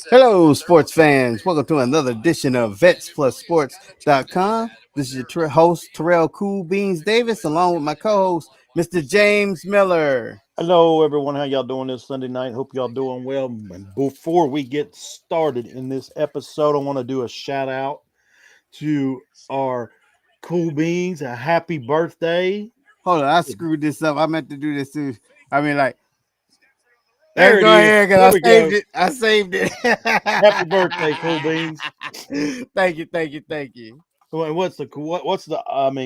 Hello, sports fans. Welcome to another edition of VetsPlusSports.com. This is your host, Terrell Cool Beans Davis, along with my co host, Mr. James Miller. Hello, everyone. How y'all doing this Sunday night? Hope y'all doing well. And before we get started in this episode, I want to do a shout out to our cool beans. A happy birthday! Hold on, I screwed this up. I meant to do this too. I mean, like, let's There it go is. ahead There because we I saved go. it. I saved it. Happy birthday, cool beans. Thank you, thank you, thank you. What's the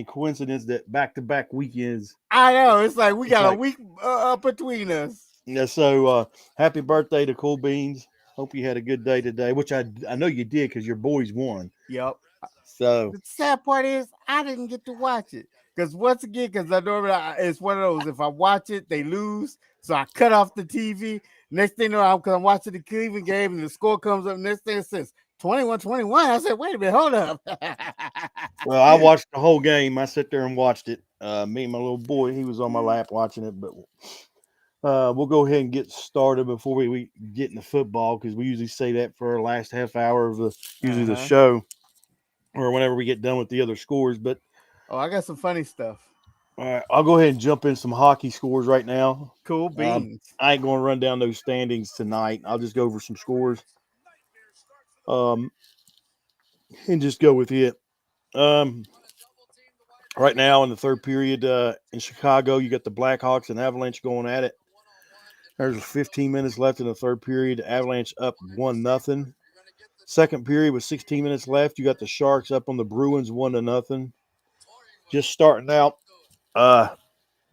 coincidence that back to back weekends? I know. It's like we It's got a like week between us. yeah. So happy birthday to cool beans. Hope you had a good day today, which I know you did because your boys won. Yep. So The sad part is I didn't get to watch it because once again, because I normally it's one of those. If I watch it, they lose, so I cut off the TV. Next thing you know, because I'm watching the Cleveland game and the score comes up. Next thing it says 21-21. I said, wait a minute, hold up. Well, I watched the whole game. I sit there and watched it. Me and my little boy, he was on my lap watching it. But we'll go ahead and get started before we get into football because we usually say that for our last half hour of usually the Uh-huh. show or whenever we get done with the other scores. But Oh, I got some funny stuff. all right, I'll go ahead and jump in some hockey scores right now. Cool beans. I ain't going to run down those standings tonight. I'll just go over some scores um, and just go with it. Um, right now in the third period in Chicago, you got the Blackhawks and Avalanche going at it. There's 15 minutes left in the third period. Avalanche up 1-0. Second period with 16 minutes left, you got the Sharks up on the Bruins 1-0. Just starting out, uh,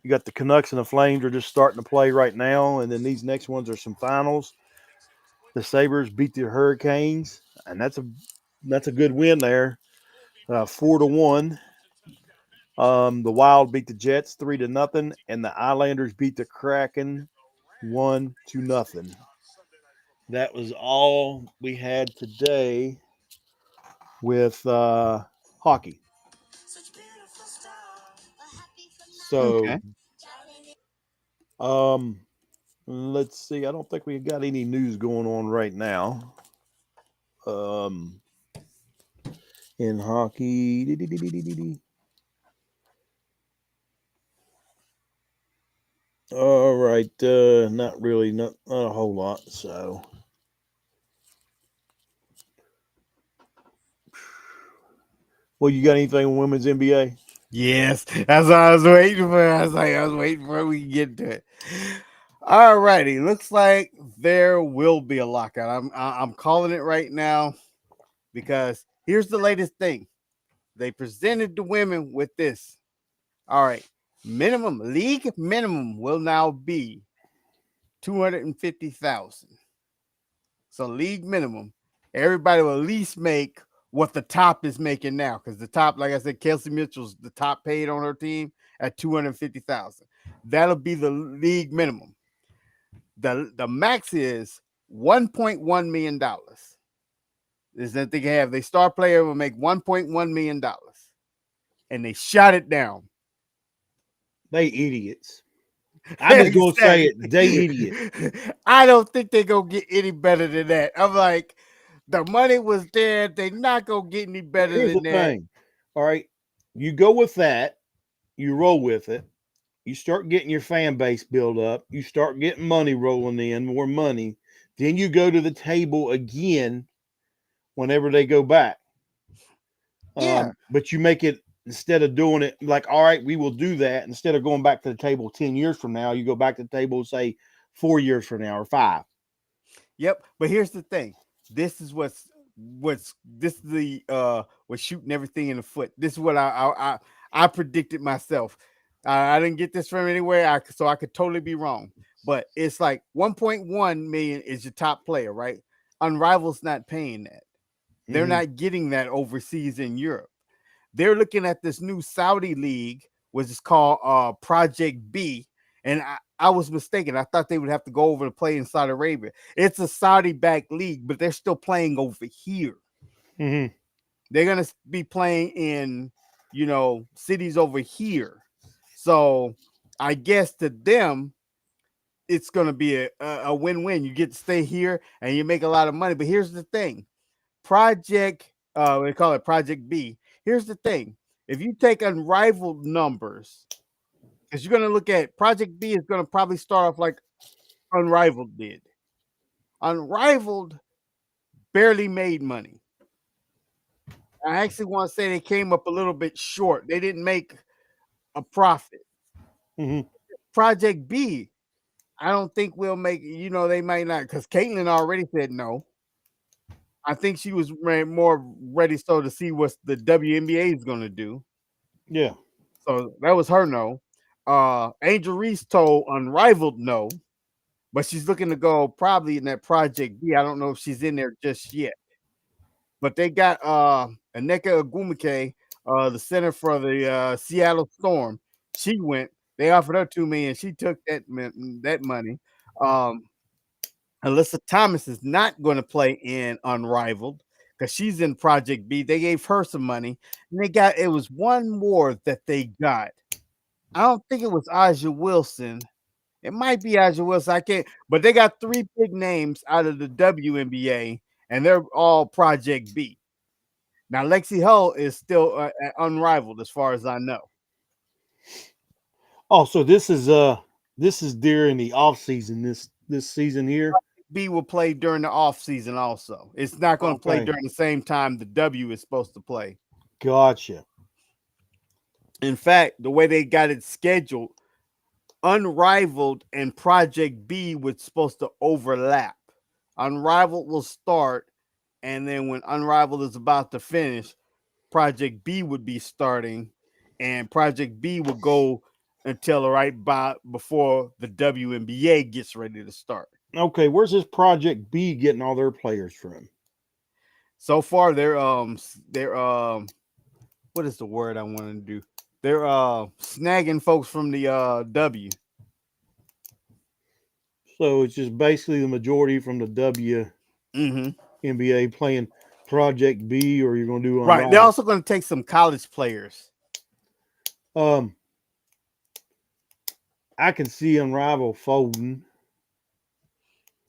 you got the Canucks and the Flames are just starting to play right now, and then these next ones are some finals. The Sabres beat the Hurricanes, and that's a good win there, 4-1. The Wild beat the Jets 3-0, and the Islanders beat the Kraken 1-0. That was all we had today with hockey. So, Okay. um, let's see. I don't think we got any news going on right now. Um, in hockey, all right. Not really, not a whole lot. So, well, you got anything on women's NBA? Yes, that's what I was waiting for. I was waiting for we can get to it. All righty, looks like there will be a lockout. I'm calling it right now because here's the latest thing. They presented the women with this. All right, league minimum will now be 250,000. So league minimum, everybody will at least make what the top is making now. Because the top, like I said, Kelsey Mitchell's the top paid on her team at 250,000. That'll be the league minimum. The max is $1.1 million. Is that they can have they star player will make $1.1 million, and they shot it down. They idiots. I'm just gonna say Exactly. it. They idiot. I don't think they're gonna get any better than that. I'm like, the money was there. They not gonna get any better Here's the than that. thing. All right, you go with that. You roll with it. You start getting your fan base built up. You start getting money rolling in, more money. Then you go to the table again whenever they go back. Yeah. But you make it instead of doing it like, all right, we will do that. Instead of going back to the table 10 years from now, you go back to the table, say 4 years from now or five. Yep. But here's the thing. This is what's this is the what's shooting everything in the foot. This is what I predicted myself. I didn't get this from anywhere, so I could totally be wrong. But it's like 1.1 million is your top player, right? Unrival's not paying that. They're Mm-hmm. not getting that overseas in Europe. They're looking at this new Saudi league, which is called Project B. And I was mistaken. I thought they would have to go over to play in Saudi Arabia. It's a Saudi backed league, but they're still playing over here. Mm-hmm. They're gonna be playing in, cities over here. So I guess to them, it's going to be a win-win. You get to stay here and you make a lot of money. But here's the thing: Project, we call it Project B. Here's the thing: if you take unrivaled numbers, because you're going to look at Project B is going to probably start off like Unrivaled did. Unrivaled barely made money. I actually want to say they came up a little bit short. They didn't make a profit. Hmm. Project B, I don't think we'll make. They might not because Caitlyn already said no. I think she was more ready so to see what the WNBA is going to do. Yeah. So that was her no. Angel Reese told Unrivaled no, but she's looking to go probably in that Project B. I don't know if she's in there just yet. But they got Aneka Agumike, the center for the Seattle Storm. She went. They offered her $2 million. She took that money. Um, Alyssa Thomas is not going to play in Unrivaled because she's in Project B. They gave her some money, and it was one more that they got. I don't think it was Aja Wilson. It might be Aja Wilson. I can't, but they got three big names out of the WNBA, and they're all Project B. Now Lexi Hull is still unrivaled as far as I know. Oh, so this is during the off season. This season here. B will play during the off season also. It's not going to play Okay. during the same time the W is supposed to play. Gotcha. In fact, the way they got it scheduled, Unrivaled and Project B was supposed to overlap. Unrivaled will start, and then when Unrivaled is about to finish, Project B would be starting, and Project B will go until right by before the WNBA gets ready to start. Okay, where's this Project B getting all their players from? So far, they're what is the word I want to do? They're snagging folks from the W. So it's just basically the majority from the WNBA Mm-hmm. playing Project B, or you're going to do Right. They're Unrivaled. also going to take some college players. Um, I can see Unrivaled folding.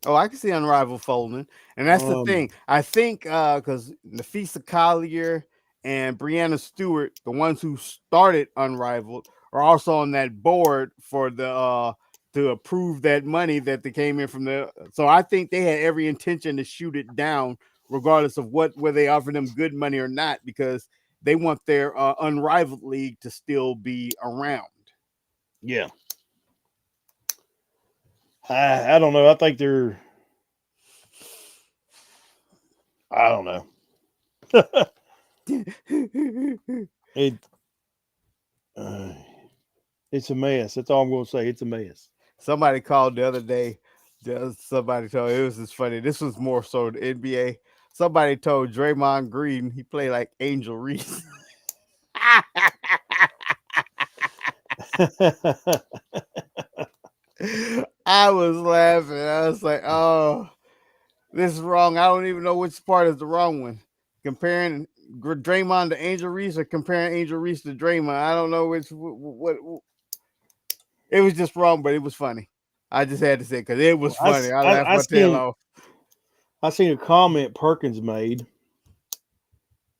Oh, I can see Unrivaled folding, and that's the Um, thing. I think because Nafisa Collier and Brianna Stewart, the ones who started Unrivaled, are also on that board for the to approve that money that they came in from the. So I think they had every intention to shoot it down, regardless of whether they offer them good money or not, because they want their Unrivaled league to still be around. yeah, I don't know. I think they're. I don't know. it uh, it's a mess. That's all I'm going to say. It's a mess. Somebody called the other day. Somebody told it was just funny. This was more so the NBA. Somebody told Draymond Green he played like Angel Reese. I was laughing. I was like, "Oh, this is wrong. I don't even know which part is the wrong one. Comparing Draymond to Angel Reese or comparing Angel Reese to Draymond. I don't know which. What it was just wrong, but it was funny. I just had to say because it was I, funny. I I, laughed I my tail seen off. I seen a comment Perkins made.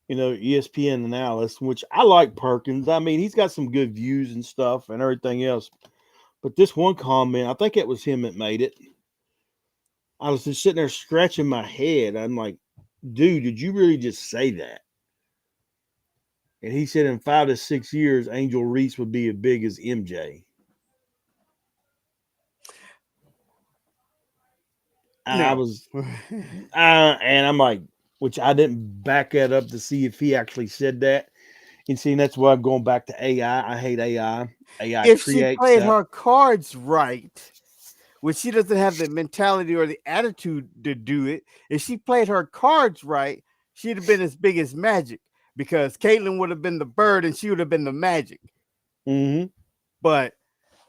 ESPN analyst, which I like Perkins. I mean, he's got some good views and stuff and everything else. But this one comment, I think it was him that made it. I was just sitting there scratching my head. I'm like, dude, did you really just say that? And he said in 5 to 6 years, Angel Reese would be as big as MJ. I No. was, and I'm like, which I didn't back that up to see if he actually said that. And seeing that's why I'm going back to AI. I hate AI. AI If she creates played stuff. her cards right, which she doesn't have the mentality or the attitude to do it, if she played her cards right, she'd have been as big as Magic because Caitlyn would have been the bird and she would have been the Magic. Mm-hmm. But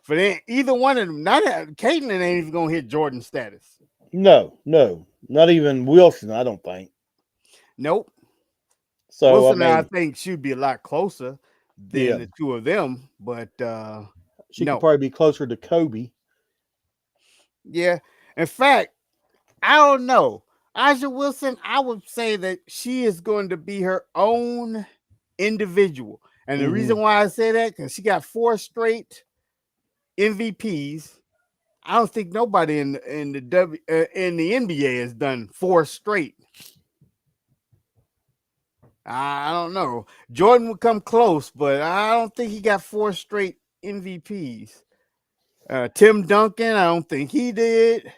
for either one of them, not Caitlyn ain't even gonna hit Jordan status. No, no, not even Wilson. I don't think Nope. so. I Wilson and I mean, think she'd be a lot closer than yeah, the two of them, but she could no. probably be closer to Kobe. Yeah. In fact, I don't know. Aja Wilson, I would say that she is going to be her own individual. And the Mm-hmm. reason why I say that, because she got 4 straight MVPs. I don't think nobody in the NBA has done 4 straight. I don't know. Jordan would come close, but I don't think he got 4 straight MVPs. Tim Duncan, I don't think he did.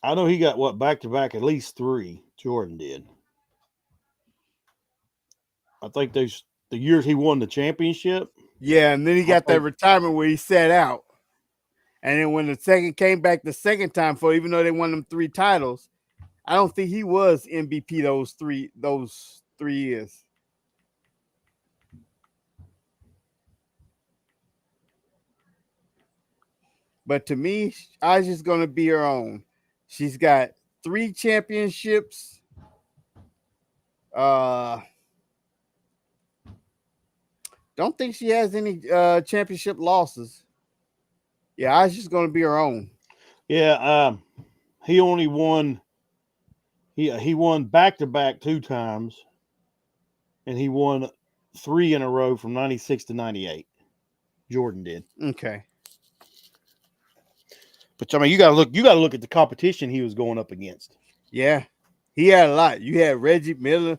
I know he got what back to back, at least three. Jordan did. I think those the years he won the championship. Yeah, and then he I got that think retirement where he sat out. And then when the second came back the second time for, even though they won them 3 titles, I don't think he was MVP those 3 years. But to me, Aja's gonna be her own. She's got 3 championships. Uh, don't think she has any championship losses. Yeah, Aja's gonna be her own. yeah. He only won. He won back to back 2 times, and he won three in a row from '96 to '98. Jordan did. Okay. But I mean, you got to look. You got to look at the competition he was going up against. Yeah, he had a lot. You had Reggie Miller,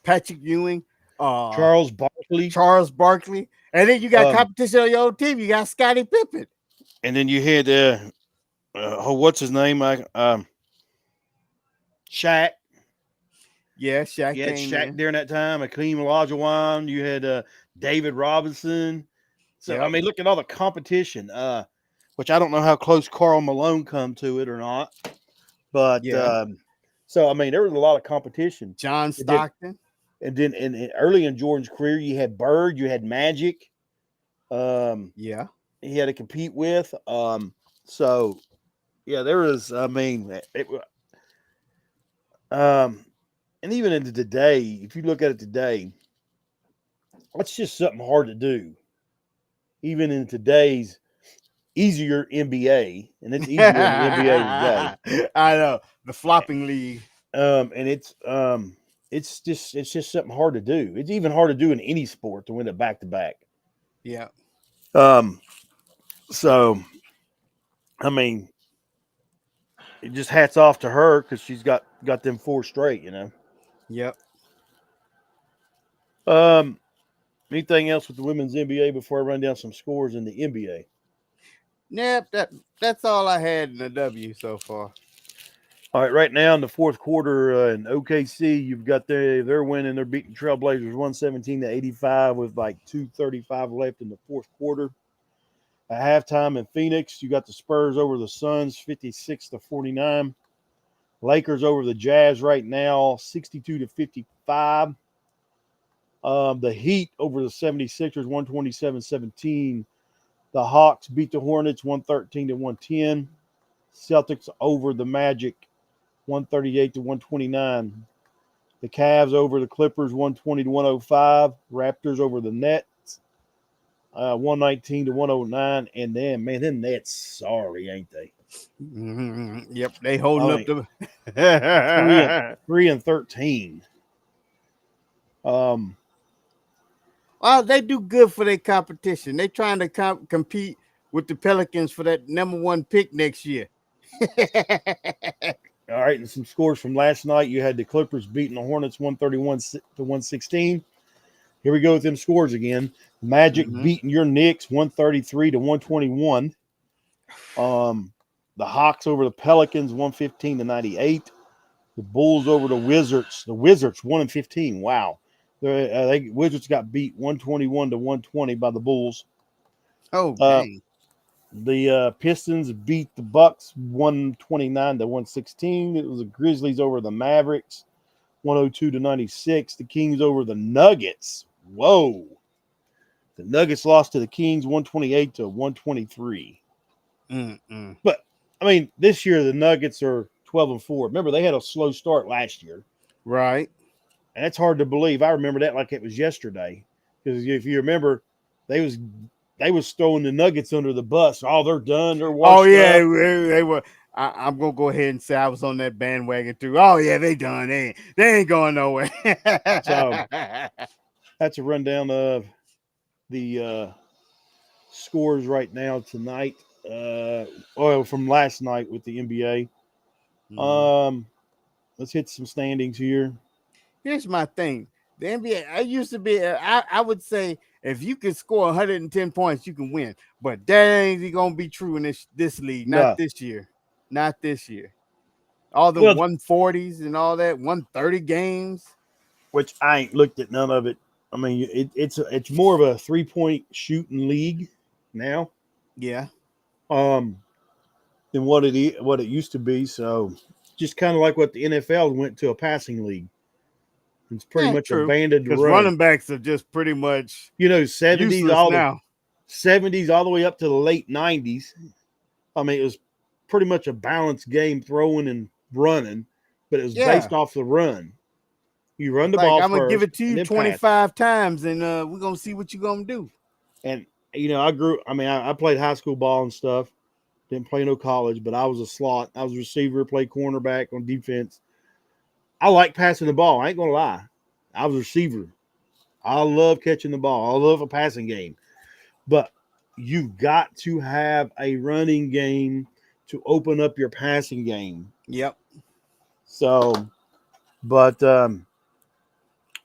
Patrick Ewing, Charles Barkley, Charles Barkley, and then you got um, competition on your own team. You got Scottie Pippen. and then you had what's his name? Shaq. Yeah, You Shaq had came Shaq in. during that time. Akeem Olajuwon. You had David Robinson. So I Yep. mean, look at all the competition. Which I don't know how close Carl Malone come to it or not. But Yeah. so I mean, there was a lot of competition. John And then, Stockton. early in Jordan's career, you had Bird, you had Magic. Um, Yeah. he had to compete with. So yeah, there was. I mean, um, and even into today, if you look at it today, it's just something hard to do. Even in today's easier NBA, and it's easier in the NBA today. I know. The flopping league. And it's just something hard to do. It's even hard to do in any sport to win it back to back. Yeah. Um, so I mean, it just hats off to her because she's got them 4 straight. Yep. Um, anything else with the women's NBA before I run down some scores in the NBA? Yep. That's all I had in the W so far. All right, right now in the fourth quarter in OKC, you've got they're winning. They're beating Trailblazers 117-85 with like 2:35 left in the fourth quarter. At halftime in Phoenix, you got the Spurs over the Suns 56-49. Lakers over the Jazz right now 62-55. The Heat over the 76ers 127-17. The Hawks beat the Hornets 113-110. Celtics over the Magic 138-129. The Cavs over the Clippers 120-105. Raptors over the Nets 119-109. And then, man, them Nets, sorry, ain't they? Yep. They holding I up mean, the. three and 13. Um, Well, they do good for their competition. They trying to compete with the Pelicans for that number 1 pick next year. all right, and some scores from last night. You had the Clippers beating the Hornets 131-116. Here we go with them scores again. Magic Hmm. beating your Knicks 133-121. The Hawks over the Pelicans 115-98. The Bulls over the Wizards. The Wizards 1-15. Wow. Wizards got beat 121-120 by the Bulls. Oh, Uh, dang. the Pistons beat the Bucks 129-116. It was the Grizzlies over the Mavericks 102-96. The Kings over the Nuggets. Whoa. The Nuggets lost to the Kings 128-123. Mm-mm. But I mean, this year the Nuggets are 12-4. Remember, they had a slow start last year. Right. And that's hard to believe. I remember that like it was yesterday. Because if you remember, they they was throwing the Nuggets under the bus. Oh, they're done. They're Oh washed yeah, up. they were. I'm gonna go ahead and say I was on that bandwagon too. Oh yeah, they done. They ain't going nowhere. So that's a rundown of the scores right now tonight. Well, from last night with the NBA. Mhm. Um, let's hit some standings here. Here's my thing. The NBA, I used to be, I would say if you can score 110 points, you can win. But that ain't gonna be true in this league. Not No, this year. Not this year. All the well, 140s and all that, 130 games. which I ain't looked at none of it. I mean, it's more of a 3-point shooting league now, Yeah. um, than what it used to be. So, just kind of like what the NFL went to a passing league. It's pretty Yeah, much true. abandoned to Because run. running backs are just pretty much You know, useless now. 70s all the way up to the late 90s. I mean, it was pretty much a balanced game, throwing and running, but it was Yeah. based off the run. You run It's the like ball I'm gonna give first it to and you then pass. 25 times and we're gonna see what you're gonna do. And I played high school ball and stuff. Didn't play no college, but I was a slot. I was a receiver, played cornerback on defense. I like passing the ball. I ain't gonna lie. I was a receiver. I love catching the ball. I love a passing game. But you've got to have a running game to open up your passing game. Yep. So, but I'm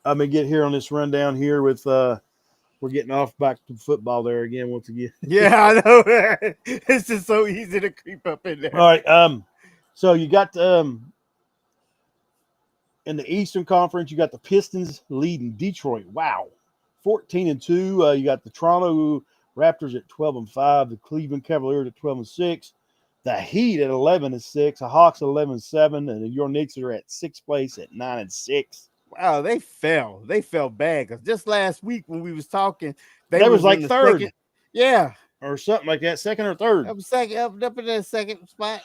gonna get here on this rundown here with we're getting off back to football there again once again. Yeah, I know. It's just so easy to creep up in All there. right. So you got in the Eastern Conference, you got the Pistons leading Detroit. Wow, 14-2. You got the Toronto Raptors at 12-5. The Cleveland Cavaliers at 12-6. The Heat at 11-6. The Hawks at 11-7, and your Knicks are at sixth place at 9-6. Wow, they fell. They fell bad because just last week when we was talking, they That was was like in the second. third Yeah, or something like that, second or third. up second, up in that second spot.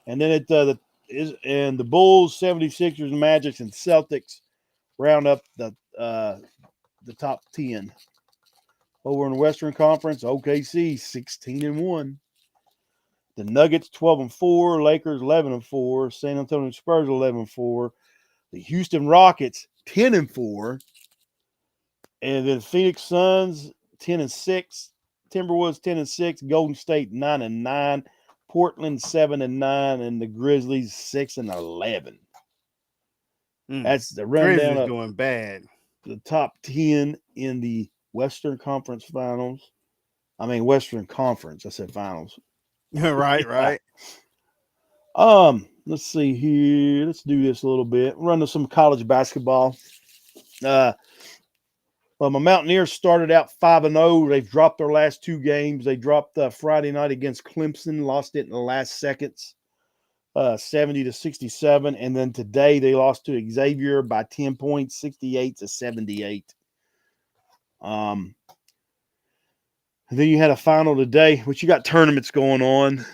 And then the Bulls, 76ers, Magics, and Celtics round up the top 10. Over in the Western Conference, OKC 16-1. The Nuggets 12-4, Lakers 11-4, San Antonio Spurs 11-4, the Houston Rockets 10-4, and then Phoenix Suns 10-6, Timberwolves 10-6, Golden State 9-9, Portland 7-9, and the Grizzlies 6-11. That's the rundown Grizzlies of doing bad. the top 10 in the Western Conference Finals. I mean Western Conference. I said Finals. Right, Yeah. right. Let's see here. Let's do this a little bit. Run to some college basketball. Uh, well, my Mountaineers started out 5-0. They've dropped their last two games. They dropped Friday night against Clemson, lost it in the last seconds, 70-67, and then today they lost to Xavier by 10 points, 68-78. And then you had a final today, which you got tournaments going on.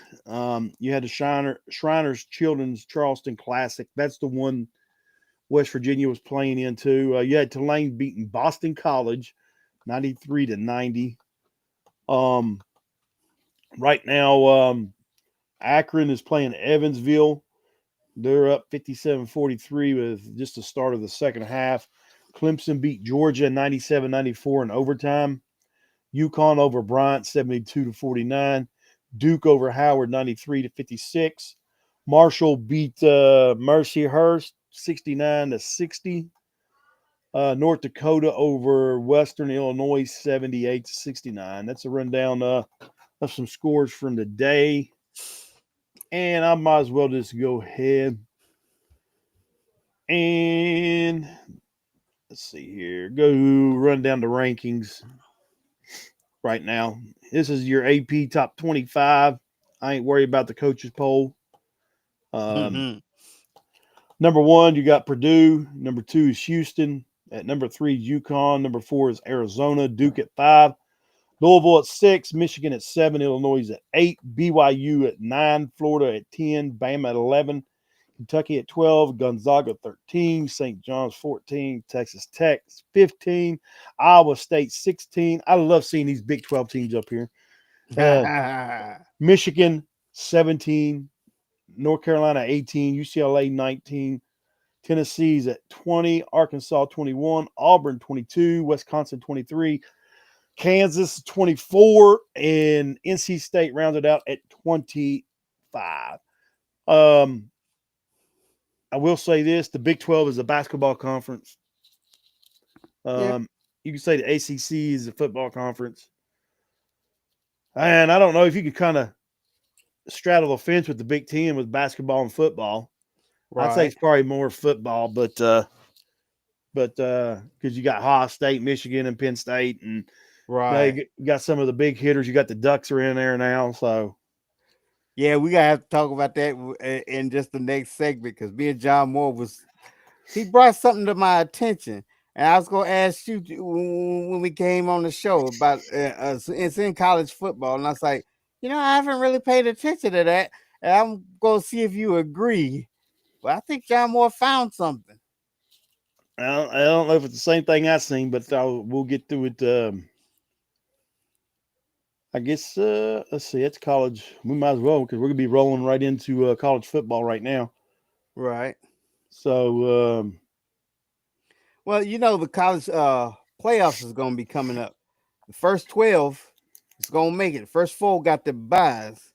You had the Shriners Children's Charleston Classic. That's the one West Virginia was playing into. You had Tulane beating Boston College 93-90. Um, right now, Akron is playing Evansville. They're up 57-43 with just the start of the second half. Clemson beat Georgia 97-94 in overtime. UConn over Bryant 72-49. Duke over Howard 93-56. Marshall beat Mercyhurst 69-60. North Dakota over Western Illinois 78-69. That's a rundown of some scores from the day. And I might as well just go ahead and let's see here. Go run down the rankings right now. This is your AP top 25. I ain't worried about the coaches poll. Number one, you got Purdue. Number two is Houston. At number three is UConn. Number four is Arizona. Duke at 5. Louisville at 6. Michigan at 7. Illinois at 8. BYU at 9. Florida at 10. Bama at 11. Kentucky at 12, Gonzaga 13, St. John's 14, Texas Tech 15, Iowa State 16. I love seeing these Big 12 teams up here. Uh, Michigan 17, North Carolina 18, UCLA 19, Tennessee's at 20, Arkansas 21, Auburn 22, Wisconsin 23, Kansas 24, and NC State rounded out at 25. Um, I will say this: the Big 12 is a basketball conference. Yeah, You can say the ACC is a football conference, and I don't know if you could kind of straddle the fence with the Big Ten with basketball and football. I'd say right, it's probably more football, but because you got Ohio State, Michigan, and Penn State, and right. you got some of the big hitters. You got the Ducks are in there now, so Yeah, we gotta have to talk about that in just the next segment because me and John Moore was he brought something to my attention, and I was gonna ask you when we came on the show about it's in college football, and I was like, I haven't really paid attention to that, and I'm gonna see if you agree. But I think John Moore found something. I don't know if it's the same thing I seen, but we'll get through it. I guess let's see. It's college. We might as well because we're gonna be rolling right into college football right now. Right. So Well, the college playoffs is gonna be coming up. The first 12 is gonna make it. The first four got the buys,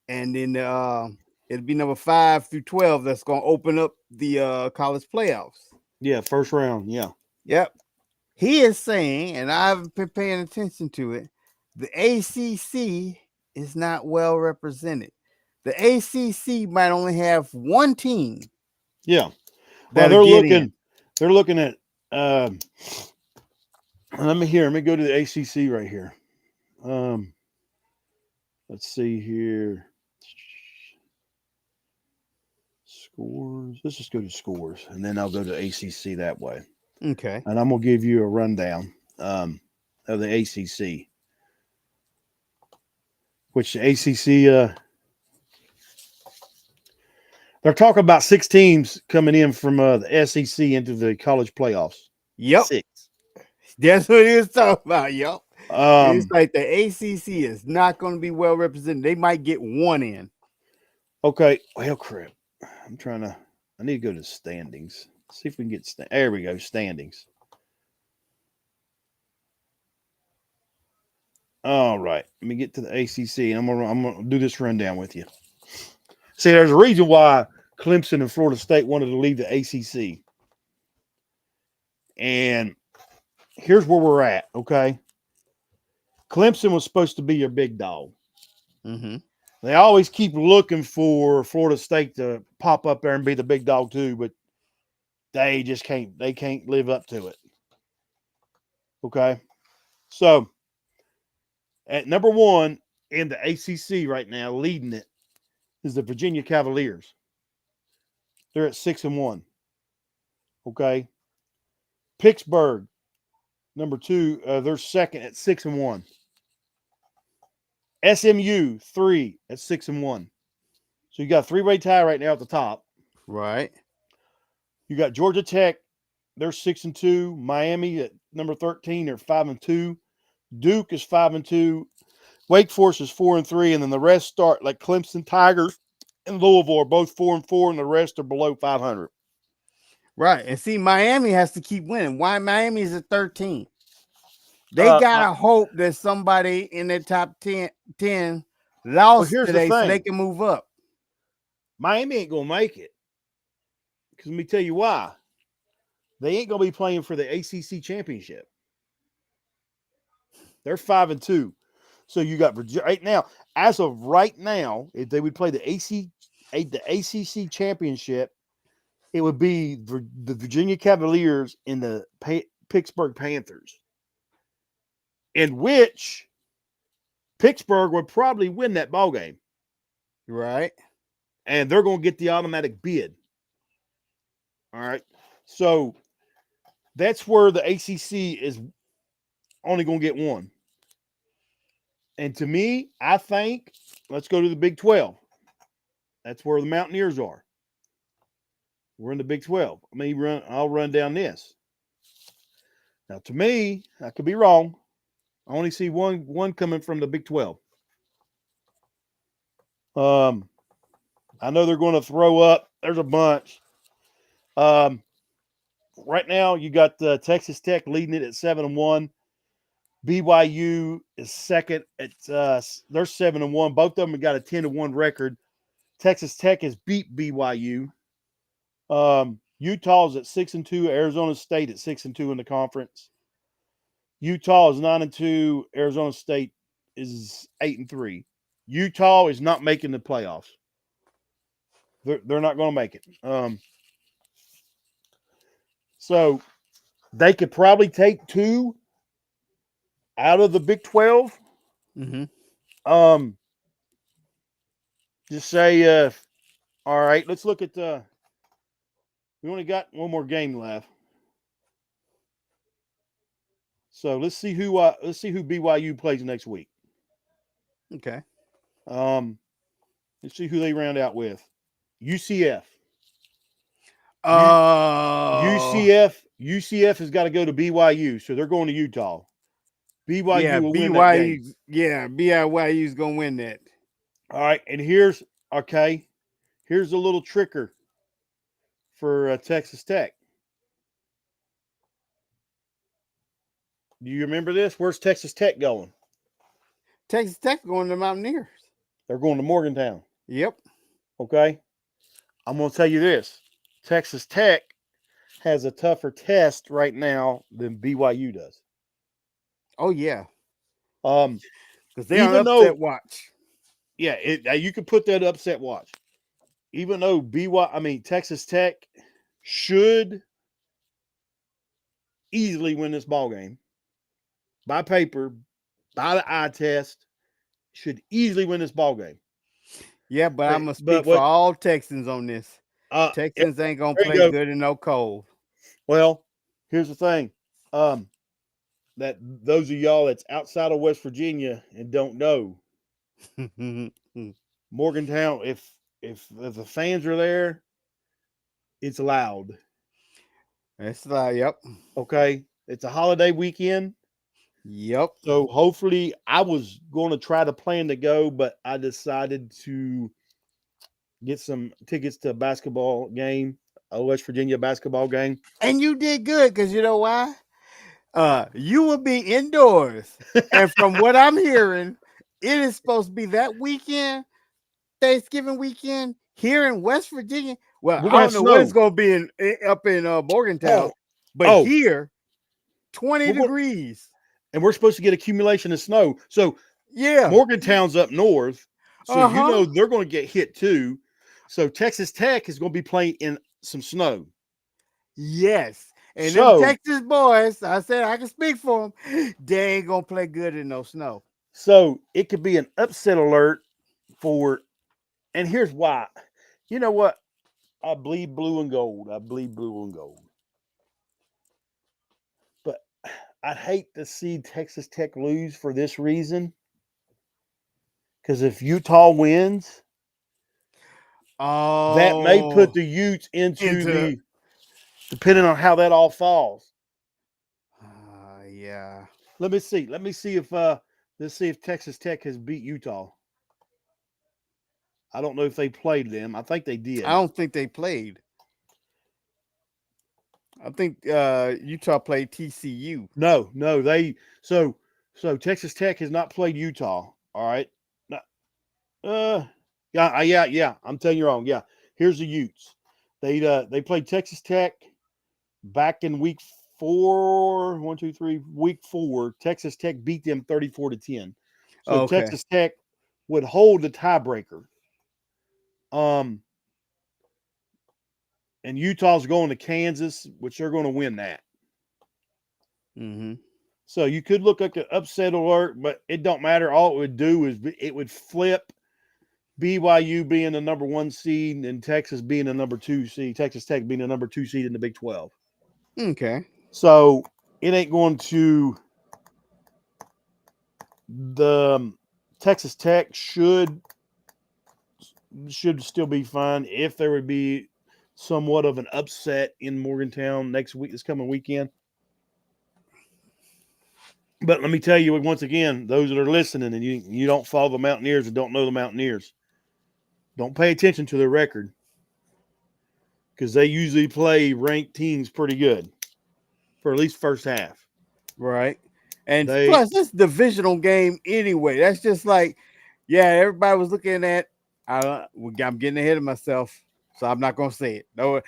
and then it'll be number 5 through 12 that's gonna open up the college playoffs. yeah, first round. Yeah, Yep. He is saying, and I've been paying attention to it, the ACC is not well represented. The ACC might only have one team yeah. Well, that'll get in. they're looking at. Let me go to the ACC right here. Um, let's see here. Scores. Let's just go to scores, and then I'll go to ACC that way. Okay. And I'm gonna give you a rundown of the ACC, which the ACC they're talking about 6 teams coming in from the SEC into the college playoffs. Yep. 6. That's what he was talking about, yo. It's Um, like the ACC is not going to be well represented. They might get one in. okay. Well, crap. I'm trying to. I need to go to standings. See if we can get. There we go. Standings. All right. Let me get to the ACC. I'm gonna do this rundown with you. See, there's a reason why Clemson and Florida State wanted to leave the ACC, and here's where we're at. Okay. Clemson was supposed to be your big dog. Mm-hmm. They always keep looking for Florida State to pop up there and be the big dog too, but they just can't. They can't live up to it. Okay, so at number one in the ACC right now, leading it is the Virginia Cavaliers. They're at 6-1. Okay, Pittsburgh number two. They're second at 6-1. SMU 3 at 6-1. So you got a three-way tie right now at the top. Right. You got Georgia Tech. They're 6-2. Miami at number 13. They're 5-2. Duke is 5-2. Wake Forest is 4-3, and then the rest start like Clemson Tigers and Louisville are both 4-4, and the rest are below 500. Right. And see, Miami has to keep winning. Why Miami is at 13? They My, gotta hope that somebody in their top 10 well, lost here's the today so they thing: can move up. Miami ain't gonna make it because let me tell you why. They ain't gonna be playing for the ACC championship. They're 5-2. So you got right now, as of right now, if they would play the ACC championship, it would be the Virginia Cavaliers and the Pittsburgh Panthers, in which Pittsburgh would probably win that ball game, Right. and they're going to get the automatic bid. All right, so that's where the ACC is only going to get one. And to me, I think let's go to the Big 12. That's where the Mountaineers are. We're in the Big 12. I'll run down this. Now, to me, I could be wrong. I only see one coming from the Big 12. Um, I know they're going to throw up. There's a bunch. Um, right now, you got Texas Tech leading it at 7-1. BYU is second at they're 7-1. Both of them have got a 10-1 record. Texas Tech has beat BYU. Utah's at 6-2. Arizona State at 6-2 in the conference. Utah is 9-2. Arizona State is 8-3. Utah is not making the playoffs. They're not going to make it. So they could probably take two out of the Big 12. Mm-hmm. Just say, all right, let's look at we only got one more game left. So let's see who BYU plays next week. Okay. Let's see who they round out with. UCF. Oh, UCF has got to go to BYU, so they're going to Utah. yeah, BYU will win that game. BYU. Yeah, BYU's gonna win that. All right, and here's a little tricker for Texas Tech. Do you remember this? Where's Texas Tech going? Texas Tech going to Mountaineers. They're going to Morgantown. Yep. Okay. I'm going to tell you this. Texas Tech has a tougher test right now than BYU does. Oh yeah, Because they're on upset watch. Yeah, you could put that upset watch. Even though Texas Tech should easily win this ball game by paper, by the eye test, should easily win this ball game. Yeah, but I'm gonna speak for all Texans on this. Texans ain't gonna play good in no cold. Well, here's the thing. That those of y'all that's outside of West Virginia and don't know, Morgantown, if the fans are there, it's loud. It's like, yep. Okay. It's a holiday weekend. Yep. So hopefully I was going to try to plan to go, but I decided to get some tickets to a basketball game, a West Virginia basketball game. And you did good because you know why? You will be indoors. And from what I'm hearing, it is supposed to be that weekend, Thanksgiving weekend, here in West Virginia. Well, I don't know what it's going to be up in Morgantown, but here, 20 degrees. And we're supposed to get accumulation of snow. So yeah, Morgantown's up north. So you know they're going to get hit too. So Texas Tech is going to be playing in some snow. Yes. And them Texas boys, I said I can speak for them, they ain't going to play good in no snow. So it could be an upset alert for, and here's why. You know what? I bleed blue and gold. But I'd hate to see Texas Tech lose for this reason. Because if Utah wins, that may put the Utes into the, depending on how that all falls. Yeah. Let me see. Let's see if Texas Tech has beat Utah. I don't know if they played them. I think they did. I don't think they played. I think Utah played TCU. No, so Texas Tech has not played Utah. All right. Yeah. I'm telling you wrong. Yeah. Here's the Utes. They played Texas Tech back in week 4. 1, 2, 3. Week 4. Texas Tech beat them 34-10. So Texas Tech would hold the tiebreaker. And Utah's going to Kansas, which they're going to win that. Mm-hmm. So you could look at the upset alert, but it don't matter. All it would do is it would flip BYU being the number 1 seed and Texas being the number 2 seed, Texas Tech being the number 2 seed in the Big 12. Okay. So it ain't going to the Texas Tech should still be fine if there would be somewhat of an upset in Morgantown next week, this coming weekend. But let me tell you once again, those that are listening and you don't follow the Mountaineers and don't know the Mountaineers, don't pay attention to their record because they usually play ranked teams pretty good for at least first half. Right. And They plus, this divisional game anyway. That's just like, yeah, everybody was looking at. I'm getting ahead of myself, so I'm not gonna say it. No,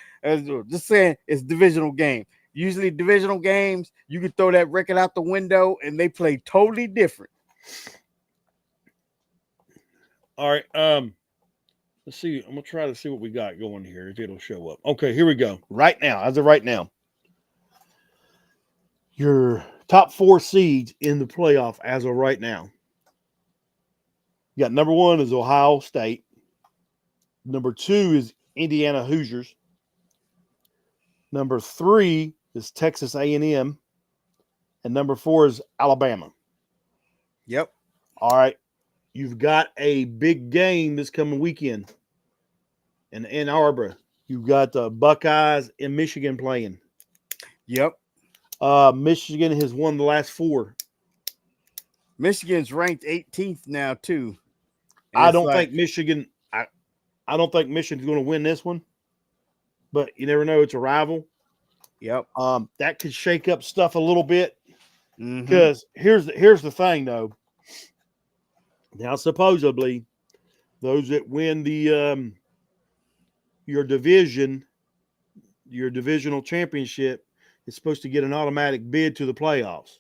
just saying it's divisional game. Usually, divisional games, you can throw that record out the window, and they play totally different. all right. Let's see. I'm gonna try to see what we got going here if it'll show up. Okay, here we go. Right now, as of right now, your top 4 seeds in the playoff as of right now. You got number 1 is Ohio State. Number 2 is Indiana Hoosiers. Number 3 is Texas A&M, and number 4 is Alabama. Yep. All right, you've got a big game this coming weekend in Ann Arbor. You've got the Buckeyes in Michigan playing. Yep. Michigan has won the last 4. Michigan's ranked 18th now too, and I it's don't like, think Michigan. I don't think Michigan's going to win this one, but you never know. It's a rival. yep. That could shake up stuff a little bit Mm-hmm. because here's the thing though. Now supposedly, those that win the your division, your divisional championship, is supposed to get an automatic bid to the playoffs.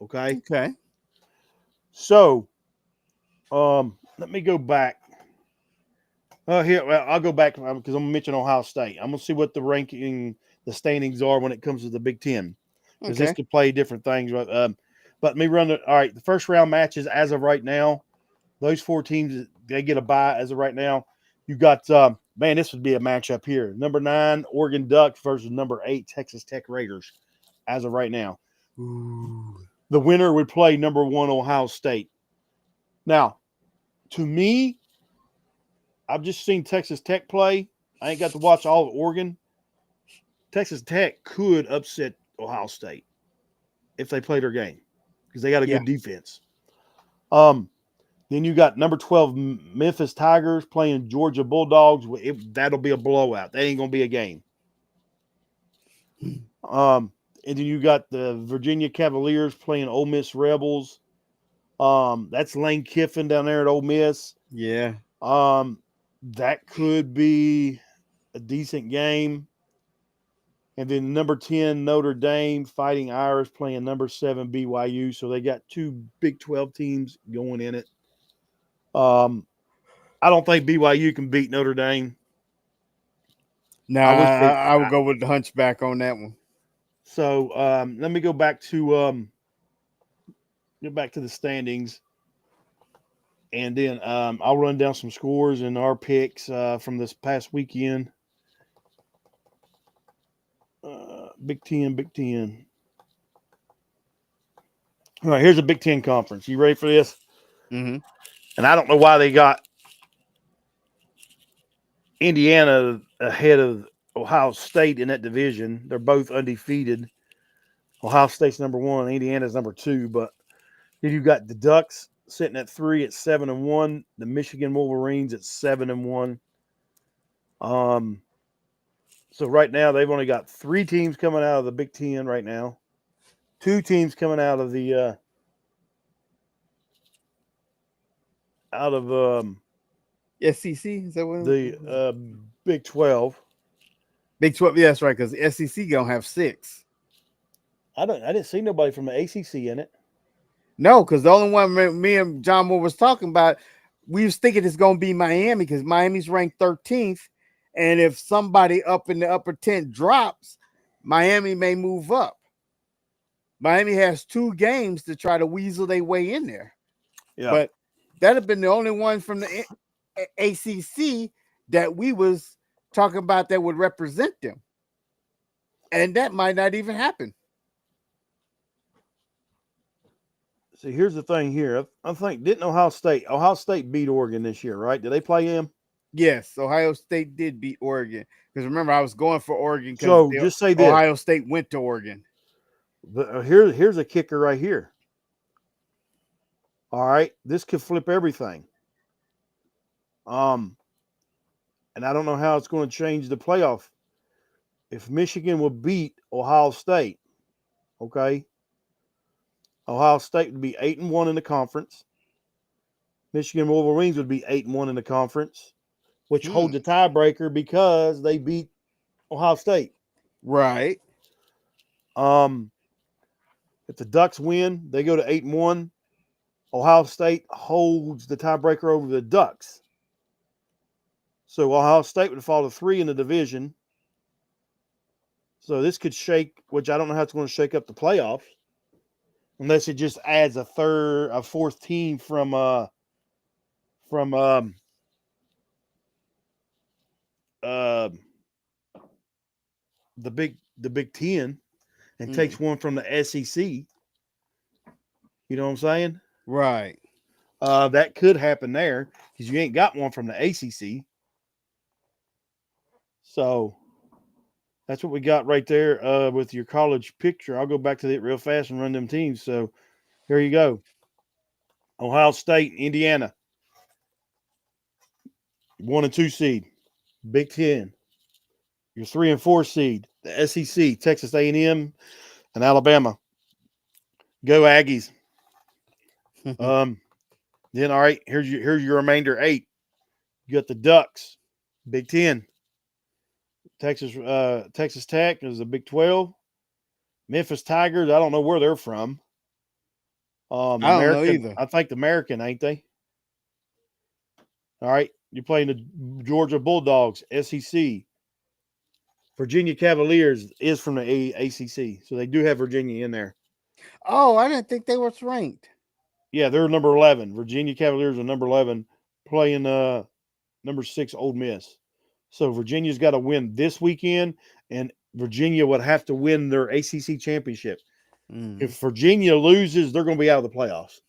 Okay, Okay. so let me go back. Here, well, I'll go back because I'm going to mention Ohio State. I'm going to see what the standings are when it comes to the Big Ten, because this Okay. could play different things. But let me run it. All right, the first round matches as of right now, those 4 teams they get a bye as of right now. You got man, this would be a matchup here. Number 9 Oregon Ducks versus number 8 Texas Tech Raiders as of right now. Ooh. The winner would play number 1 Ohio State. Now, to me, I've just seen Texas Tech play. I ain't got to watch all of Oregon. Texas Tech could upset Ohio State if they play their game because they got a Yeah. good defense. Then you got number 12 Memphis Tigers playing Georgia Bulldogs. That'll be a blowout. That ain't gonna be a game. And then you got the Virginia Cavaliers playing Ole Miss Rebels. That's Lane Kiffin down there at Ole Miss. Yeah. That could be a decent game. And then number 10, Notre Dame fighting Irish playing number 7, BYU. So they got 2 Big 12 teams going in it. I don't think BYU can beat Notre Dame. Nah, I wish they. I would go with the hunchback on that one. So let me go back to the standings, and then I'll run down some scores and our picks from this past weekend. Big Ten. All right, here's a Big Ten conference. You ready for this? Mm-hmm. And I don't know why they got Indiana ahead of Ohio State in that division. They're both undefeated. Ohio State's number 1, Indiana's number 2. But then you got the Ducks sitting at 3 at 7-1. The Michigan Wolverines at 7-1. So right now they've only got 3 teams coming out of the Big Ten right now. 2 teams coming out of the SEC, is that what? Big 12. Big 12. Yeah, that's right. Because SEC gonna have 6. I didn't see nobody from the ACC in it. No, because the only one me and John Moore was talking about, we was thinking it's gonna be Miami because Miami's ranked 13th, and if somebody up in the upper 10 drops, Miami may move up. Miami has 2 games to try to weasel their way in there. Yeah. But that'd have been the only one from the ACC that we was talking about that would represent them. And that might not even happen. See, here's the thing here. I think didn't Ohio State beat Oregon this year, right? Did they play them? Yes, Ohio State did beat Oregon. Because remember, I was going for Oregon because So just say this. Ohio State went to Oregon. Here's a kicker right here. All right, this could flip everything. Um, and I don't know how it's going to change the playoff. If Michigan would beat Ohio State, okay, Ohio State would be 8-1 in the conference. Michigan Wolverines would be 8-1 in the conference, which Hmm. holds a tiebreaker because they beat Ohio State. Right. Um, if the Ducks win, they go to 8-1. Ohio State holds the tiebreaker over the Ducks. So Ohio State would fall to 3 in the division. So this could shake, which I don't know how it's going to shake up the playoffs, unless it just adds a fourth team from uh, the Big Ten and Mm. takes one from the SEC. You know what I'm saying? Right. That could happen there because you ain't got one from the ACC. So that's what we got right there with your college picture. I'll go back to it real fast and run them teams. So here you go. Ohio State, Indiana, 1 and 2 seed, Big Ten. Your 3 and 4 seed, the SEC, Texas A&M and Alabama. Go Aggies. Um, then all right, here's your remainder 8. You got the Ducks, Big Ten. Texas Tech is the Big 12. Memphis Tigers, I don't know where they're from. I don't know American, either. I think American, ain't they? All right, you're playing the Georgia Bulldogs, SEC. Virginia Cavaliers is from the ACC, so they do have Virginia in there. Oh, I didn't think they were ranked. Yeah, they're number 11. Virginia Cavaliers are number 11, playing number 6 Ole Miss. So Virginia's got to win this weekend, and Virginia would have to win their ACC championship. Mm. If Virginia loses, they're going to be out of the playoffs.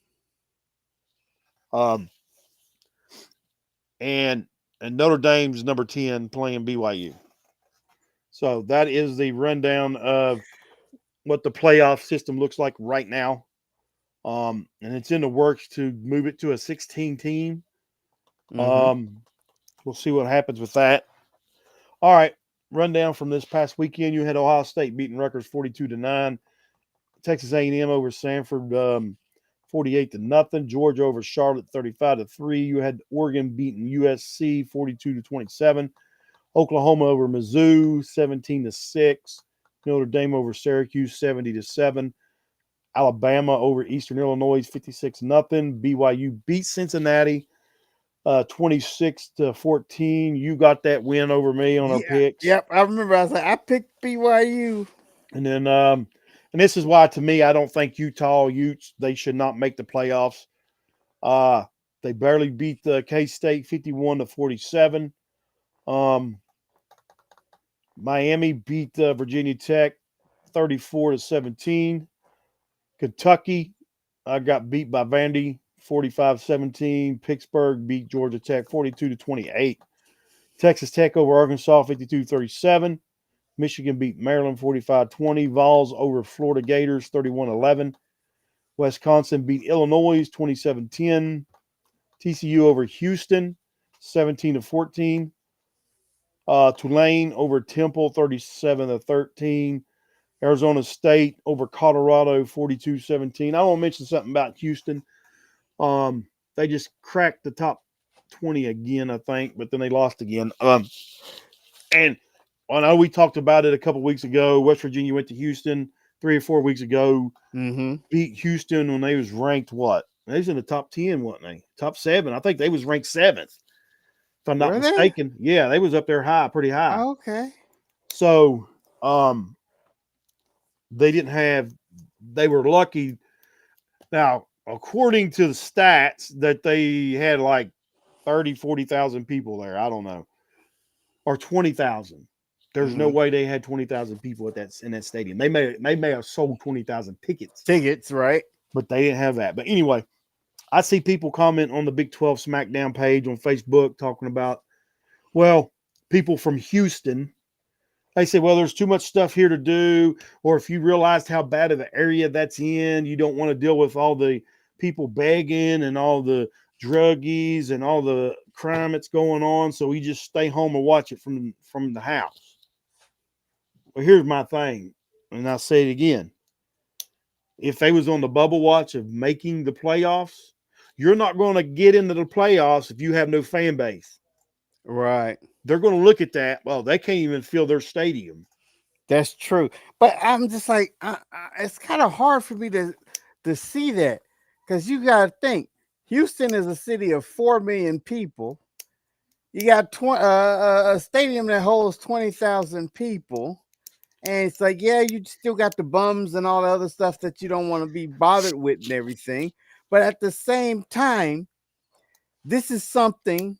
Um, and Notre Dame's number 10 playing BYU. So that is the rundown of what the playoff system looks like right now. And it's in the works to move it to a 16 team. Mm-hmm. We'll see what happens with that. All right, rundown from this past weekend. You had Ohio State beating Rutgers 42-9. Texas A&M over Sanford 48-0. Georgia over Charlotte 35-3. You had Oregon beating USC 42-27. Oklahoma over Mizzou 17-6. Notre Dame over Syracuse 70-7. Alabama over Eastern Illinois 56-0. BYU beat Cincinnati 26-14. You got that win over me on our Yeah. picks. Yep. I remember. I was like, I picked BYU. And then and this is why to me I don't think Utah Utes they should not make the playoffs. Uh they barely beat the K-State 51-47. Um Miami beat Virginia Tech 34-17. Kentucky got beat by Vandy 45-17. Pittsburgh beat Georgia Tech 42-28. Texas Tech over Arkansas 52-37. Michigan beat Maryland 45-20. Vols over Florida Gators 31-11. Wisconsin beat Illinois 27-10. TCU over Houston 17-14. Tulane over Temple 37-13. Arizona State over Colorado 42-17. I want to mention something about Houston. They just cracked the top 20 again, I think, but then they lost again. And I know we talked about it a couple weeks ago. West Virginia went to Houston 3 or 4 weeks ago, Mm-hmm. beat Houston when they was ranked what? They was in the top 10, wasn't they? Top 7. I think they was ranked 7th, if I'm not Were they? mistaken. Yeah, they was up there high, pretty high. Oh, okay. So they didn't have they were lucky. Now, according to the stats, that they had like 40,000 people there. I don't know. Or 20,000. There's no Mm-hmm. way they had 20,000 people at that in that stadium. They may have sold 20,000 tickets, Tickets, right? but they didn't have that. But anyway, I see people comment on the Big 12 SmackDown page on Facebook talking about Well, people from Houston, they say, well, there's too much stuff here to do. Or if you realized how bad of an area that's in, you don't want to deal with all the people begging and all the druggies and all the crime that's going on. So we just stay home and watch it from the house. Well, here's my thing, and I'll say it again. If they was on the bubble watch of making the playoffs, you're not going to get into the playoffs if you have no fan base. Right. They're going to look at that. Well, they can't even fill their stadium. That's true. But I'm just like, it's kind of hard for me to see that because you got to think Houston is a city of 4 million people. You got a stadium that holds 20,000 people. And it's like, yeah, you still got the bums and all the other stuff that you don't want to be bothered with and everything. But at the same time, this is something,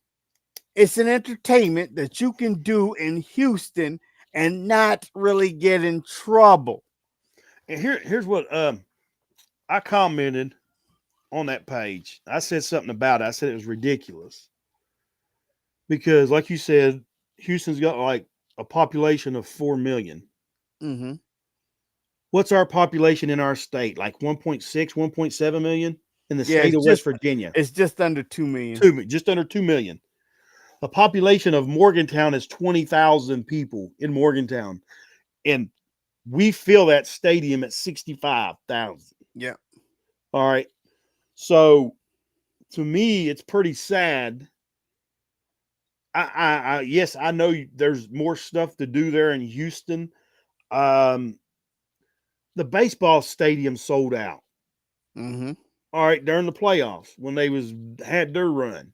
it's an entertainment that you can do in Houston and not really get in trouble. And here's what I commented on that page. I said something about it. I said it was ridiculous because, like you said, Houston's got like a population of 4 million. Mm-hmm. What's our population in our state? Like 1.6, 1.7 million in the Yeah, state of West Virginia. it's just under 2 million. Just under 2 million. The population of Morgantown is 20,000 people in Morgantown, and we fill that stadium at 65,000. Yeah. All right. So to me, it's pretty sad. Yes, I know there's more stuff to do there in Houston. Um, the baseball stadium sold out. Mm-hmm. All right, during the playoffs when they had their run.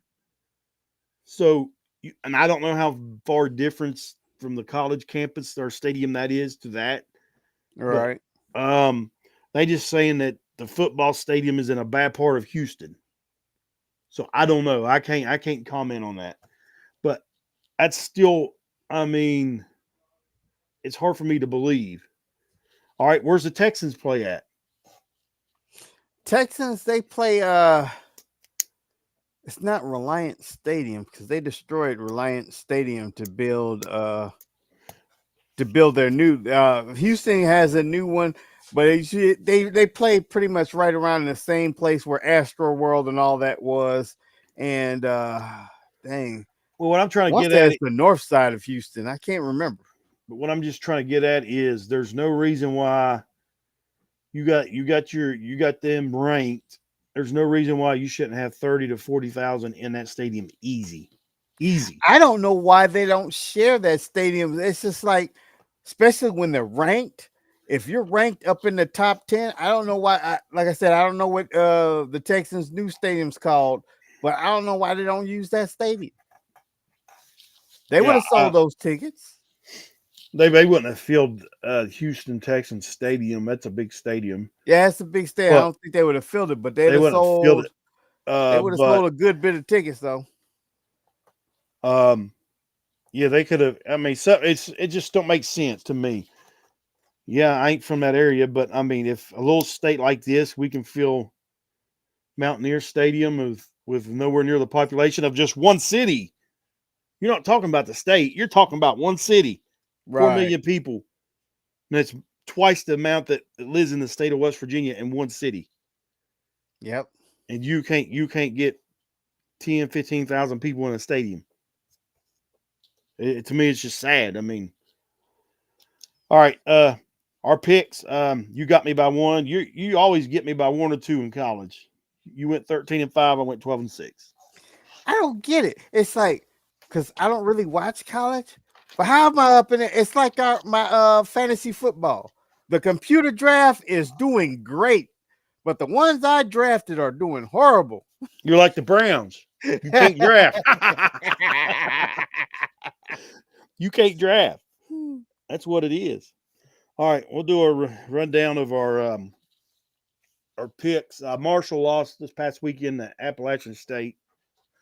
So, and I don't know how far difference from the college campus or stadium that is to that, but Right. um, they just saying that the football stadium is in a bad part of Houston. So I don't know. I can't comment on that. But that's still, I mean, it's hard for me to believe. All right, where's the Texans play at? Texans, they play it's not Reliant Stadium because they destroyed Reliant Stadium to build their new Houston has a new one, but they play pretty much right around in the same place where Astro World and all that was. And dang, Well, what I'm I trying to want get to say at it's the north side of Houston. I can't remember. but what I'm just trying to get at is there's no reason why you got them ranked. There's no reason why you shouldn't have 30 to 40,000 in that stadium easy. Easy. I don't know why they don't share that stadium. It's just like, especially when they're ranked. If you're ranked up in the top 10, I don't know why. Like I said, I don't know what the Texans' new stadium's called, but I don't know why they don't use that stadium. They would Yeah, have sold those tickets. they wouldn't have filled Houston Texans Stadium. That's a big stadium, Yeah, it's a big stadium. I but don't think they would have filled it, but they wouldn't have filled it. they would have But sold a good bit of tickets though. um, yeah, they could have. I mean, so it just don't make sense to me. Yeah, I ain't from that area, but I mean, if a little state like this, we can fill Mountaineer Stadium with nowhere near the population of just one city. You're not talking about the state. You're talking about one city, four Right. million people, and it's twice the amount that lives in the state of West Virginia in one city. Yep. And you can't get 10, 15,000 people in a stadium. To me, it's just sad. I mean, all right, our picks. You got me by one. You always get me by 1 or 2 in college. You went 13-5. I went 12-6. I don't get it. It's like because I don't really watch college, but how am I up in it? It's like my fantasy football. The computer draft is doing great, but the ones I drafted are doing horrible. You're like the Browns. You can't draft. You can't draft. That's what it is. All right, we'll do a rundown of our picks. Marshall lost this past weekend to Appalachian State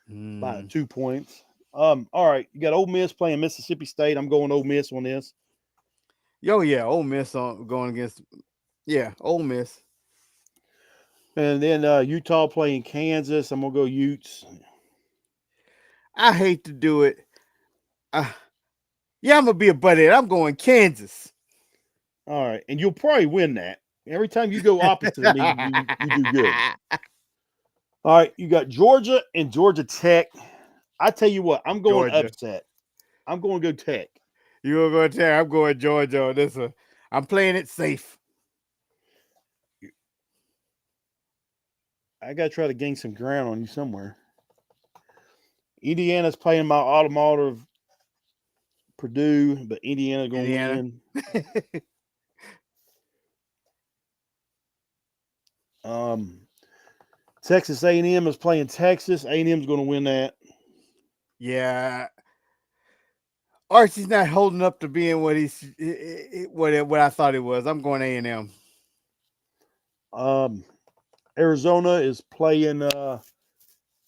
by Mm. 2 points. All right, you got Ole Miss playing Mississippi State. I'm going Ole Miss on this. Yo, yeah, Ole Miss on going against Ole Miss. And then Utah playing Kansas. I'm gonna go Utes. I hate to do it. Uh, yeah, I'm gonna be a butthead. I'm going Kansas. All right, and you'll probably win that. Every time you go opposite of me, you do good. All right, you got Georgia and Georgia Tech. I tell you what, I'm going Georgia. upset. I'm going to go Tech. You gonna go Tech? I'm going Georgia on this one. I'm playing it safe. I got to try to gain some ground on you somewhere. Indiana's playing my automotive Purdue, but Indiana's going to Indiana. win. Um, Texas A&M is playing Texas. A&M's going to win that. Yeah, Archie's not holding up to being what what I thought he was. I'm going A&M. Um, Arizona is playing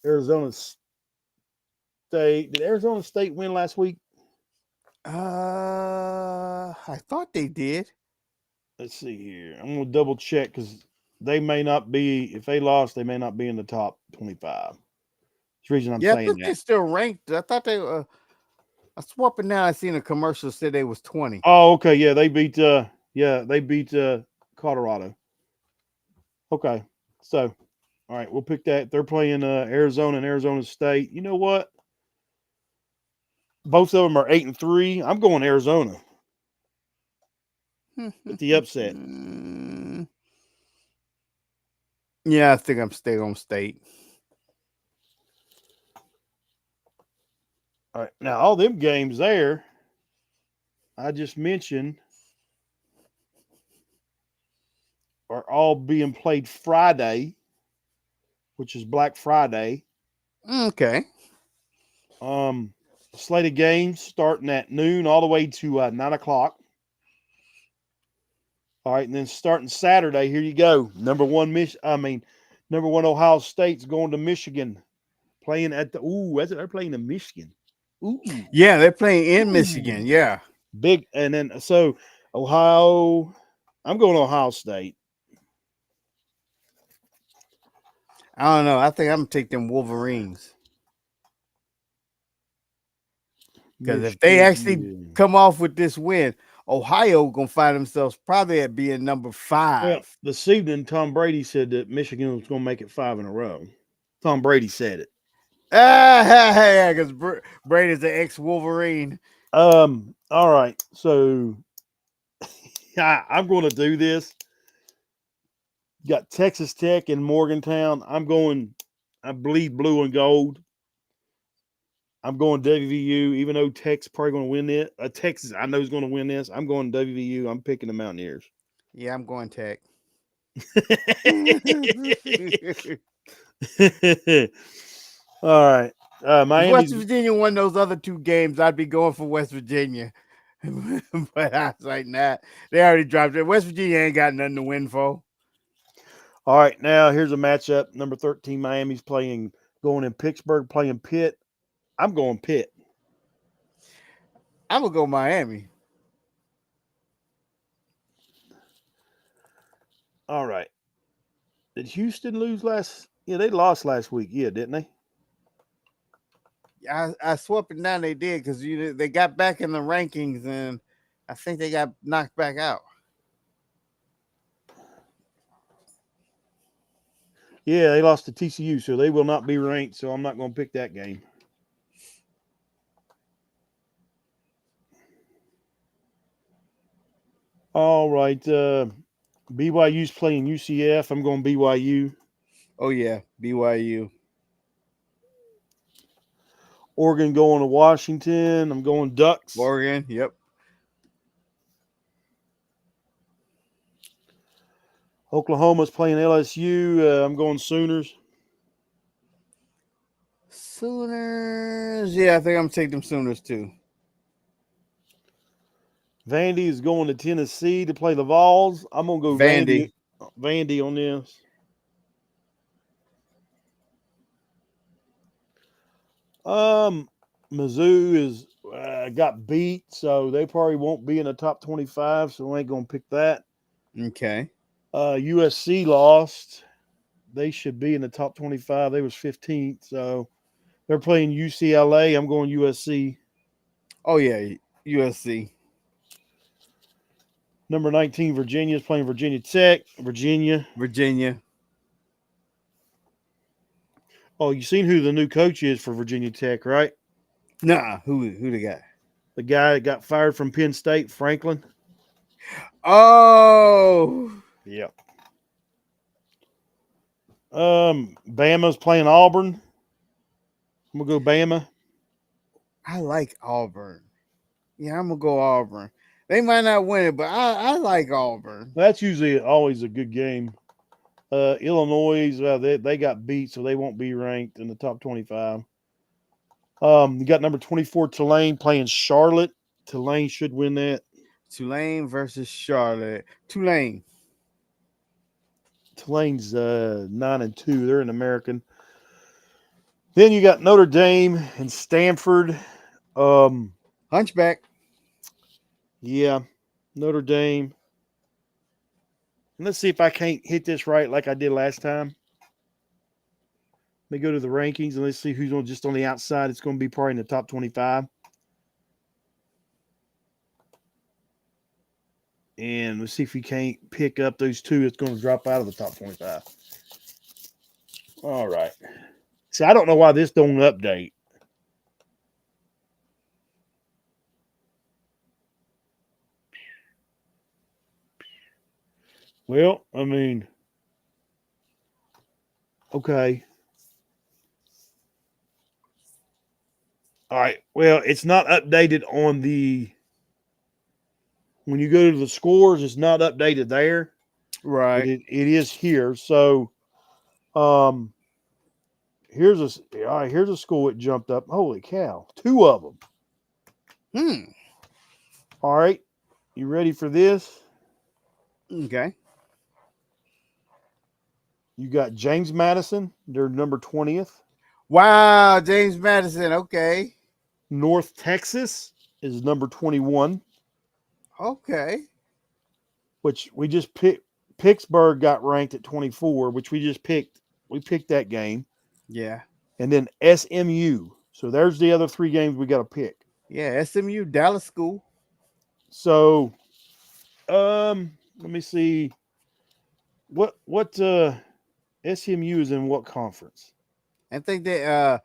Arizona State. Did Arizona State win last week? I thought they did. Let's see here. I'm going to double check because they may not be. If they lost, they may not be in the top 25. That's the reason I'm Yeah, I saying think that. they're still ranked. I thought they. I swapping now. I seen a commercial said they was 20. Oh, okay. Yeah, they beat. They beat Colorado. Okay, so all right, we'll pick that. They're playing Arizona and Arizona State. You know what? Both of them are 8-3. I'm going Arizona with the upset. Yeah, I think I'm staying on state. All right, now all them games there I just mentioned are all being played Friday, which is Black Friday. Okay. Um, slate of games starting at noon all the way to 9 o'clock. All right, and then starting Saturday, here you go. Number one Ohio State's going to Michigan, playing at the they're playing in Michigan. Ooh, Yeah, they're playing in Michigan. ooh, Yeah. big. And then so Ohio, I'm going to Ohio State. I don't know. I think I'm gonna take them Wolverines because if they actually Michigan. come off with this win, Ohio gonna find themselves probably at being number Well, 5. this evening, Tom Brady said that Michigan was going to make it 5 in a row. Tom Brady said it. Yeah, because Brady's the ex Wolverine. All right. So I'm going to do this. You got Texas Tech and Morgantown. I believe blue and gold. I'm going WVU, even though Tech's probably going to win it. Texas, I know is going to win this. I'm going WVU. I'm picking the Mountaineers. Yeah, I'm going Tech. All right. If West Miami's. Virginia won those other 2 games, I'd be going for West Virginia. But I was like, nah, they already dropped it. West Virginia ain't got nothing to win for. All right. Now here's a matchup. Number 13, Miami's going in Pittsburgh, playing Pitt. I'm going Pitt. I'm gonna go Miami. All right. Did Houston lose last? Yeah, they lost last week. Yeah, didn't they? I swept it down. They did because they got back in the rankings, and I think they got knocked back out. Yeah, they lost to TCU, so they will not be ranked. So I'm not going to pick that game. All right. BYU's playing UCF. I'm going BYU. Oh yeah, BYU. Oregon going to Washington. I'm going Ducks. Oregon. Yep. Oklahoma's playing LSU. I'm going Sooners. Sooners. Yeah, I think I'm gonna take them Sooners too. Vandy is going to Tennessee to play the Vols. I'm going to go Vandy. Vandy on this. Um, Mizzou is got beat, so they probably won't be in the top 25. So we ain't gonna pick that. Okay. USC lost. They should be in the top 25. They was 15th, so they're playing UCLA. I'm going USC. Oh yeah, USC. Number 19, Virginia is playing Virginia Tech. Virginia. Virginia. Oh, you seen who the new coach is for Virginia Tech, right? Nah, who they got? The guy that got fired from Penn State, Franklin. Oh, Yeah. Bama's playing Auburn. I'm gonna go Bama. I like Auburn. Yeah, I'm gonna go Auburn. They might not win it, but I like Auburn. That's usually always a good game. Illinois, they got beat, so they won't be ranked in the top 25. You got number 24 Tulane playing Charlotte. Tulane should win that. Tulane versus Charlotte. Tulane. Tulane's 9-2. They're an American. Then you got Notre Dame and Stanford. Um, Hunchback. yeah, Notre Dame. And let's see if I can't hit this right like I did last time. Let me go to the rankings and let's see who's on just on the outside. It's going to be probably in the top 25. And let's see if we can't pick up those two. It's going to drop out of the top 25. All right. See, I don't know why this don't update. Well, I mean, okay. All right. Well, it's not updated on the when you go to the scores, it's not updated there, but Right. it is here. So um here's a school that jumped up. Holy cow. Two of them. Hmm. All right. You ready for this? Okay. You got James Madison, they're number 20th. Wow, James Madison. Okay. North Texas is number 21, Okay. which we just picked. Pittsburgh got ranked at 24, which we just picked. We picked that game. Yeah. And then SMU. So there's the other three games we got to pick. Yeah. SMU Dallas School. So let me see. What SMU is in what conference? I think they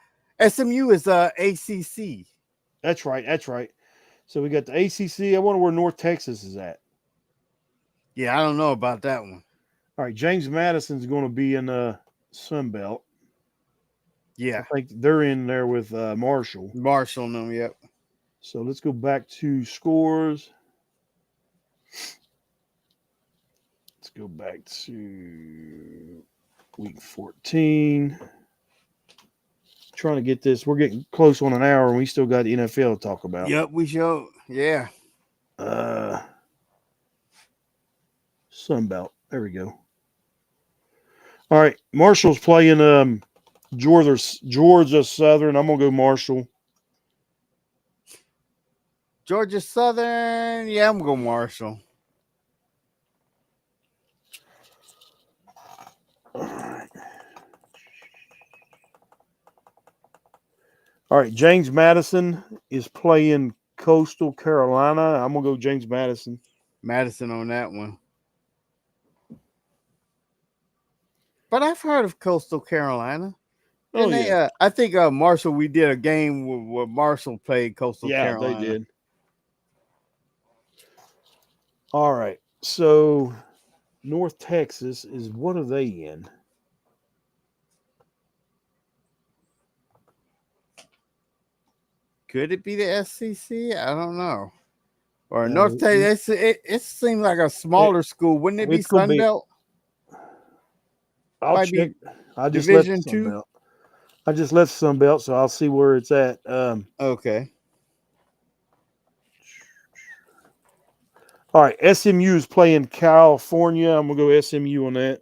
SMU is ACC. That's right. That's right. So we got the ACC. I wonder where North Texas is at. Yeah, I don't know about that one. All right, James Madison's going to be in Sun Belt. I Yeah. think they're in there with Marshall. Marshall them. Yep. So let's go back to scores. Let's go back to week 14. Trying to get this. We're getting close on an hour, and we still got the NFL to talk about. Yep. We show. Yeah. Uh, Sun Belt. There we go. All right, Marshall's playing Georgia Southern. I'm gonna go Marshall. Georgia Southern. Yeah, I'm going Marshall. All right. All right, James Madison is playing Coastal Carolina. I'm gonna go James Madison. Madison on that one. But I've heard of Coastal Carolina. Oh Didn't they? yeah, I think Marshall. We did a game where Marshall played Coastal yeah, they Carolina. did. All right, so North Texas is what are they in? Could it be the SCC? I don't know. Or North No, Texas. It seems like a it, smaller school. Wouldn't it be it's gonna be. Sunbelt? I'll Might check. be I just left Division Sun Two. Belt. I just left Sun Belt, so I'll see where it's at. Okay. All right, SMU is playing California. I'm gonna go SMU on that.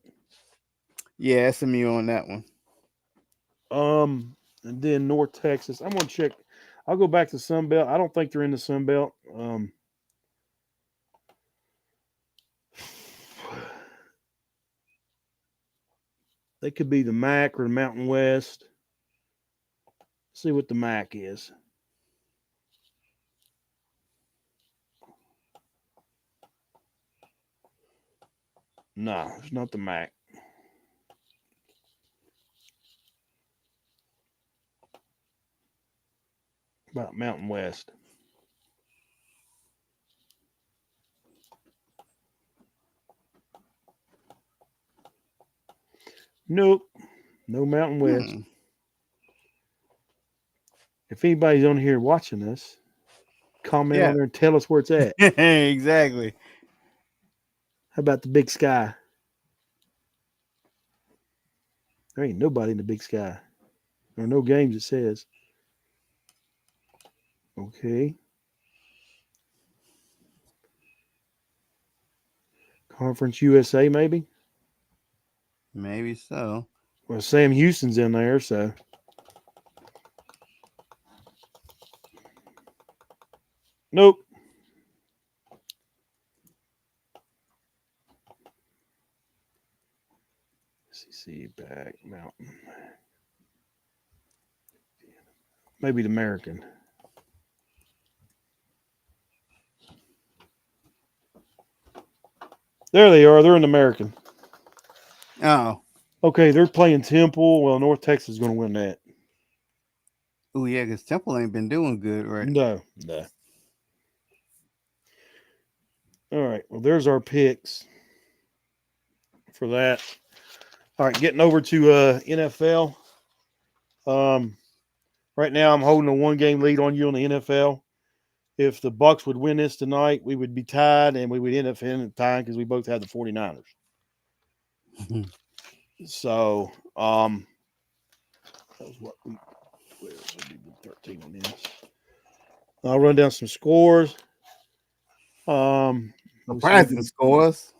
Yeah, SMU on that one. And then North Texas. I'm gonna check. I'll go back to Sun Belt. I don't think they're in the Sun Belt. They could be the MAC or the Mountain West. See what the MAC is. No, it's not the Mac. About Mountain West. Nope. No Mountain West. Hmm. If anybody's on here watching us, comment on Yeah. there and tell us where it's at. Exactly. How about the Big Sky? There ain't nobody in the Big Sky. There are no games, it says. Okay. Conference USA, maybe? Maybe so. Well, Sam Houston's in there, so. Nope. SEC back Mountain. Maybe the American. There they are. They're in the American. Oh. Okay, they're playing Temple. Well, North Texas is going to win that. Oh yeah, because Temple ain't been doing good, right? No, no. All right. Well, there's our picks for that. All right, getting over to NFL. Um, right now, I'm holding a one-game lead on you on the NFL. If the Bucks would win this tonight, we would be tied, and we would end up in time because we both had the 49ers. So, that was what we. Where is it? 13 on this. I'll run down some scores. We'll see Surprising scores.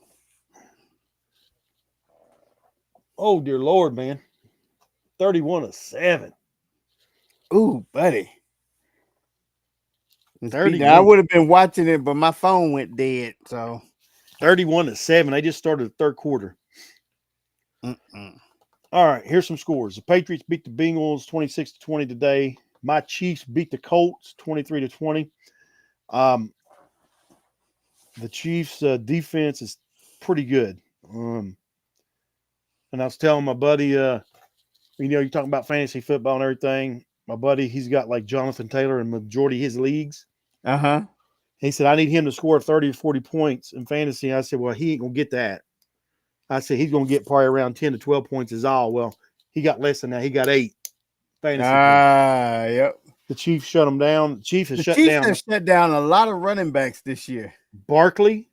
Oh dear Lord, man, 31-7. Ooh, buddy. Speaking, I 31, would have been watching it, but my phone went dead. So 31-7. They just started the third quarter. mm-mm. All right, here's some scores. The Patriots beat the Bengals 26-20 today. My Chiefs beat the Colts 23-20. Um, the Chiefs' defense is pretty good. And I was telling my buddy, you're talking about fantasy football and everything. My buddy, he's got like Jonathan Taylor in majority of his leagues. Uh-huh. He said, I need him to score 30 or 40 points in fantasy. I said, well, he ain't going to get that. I said, he's going to get probably around 10 to 12 points is all. Well, he got less than that. He got 8 fantasy points. Yep. The Chiefs shut him down. The Chiefs has The shut Chiefs down have shut down a lot of running backs this year. Barkley,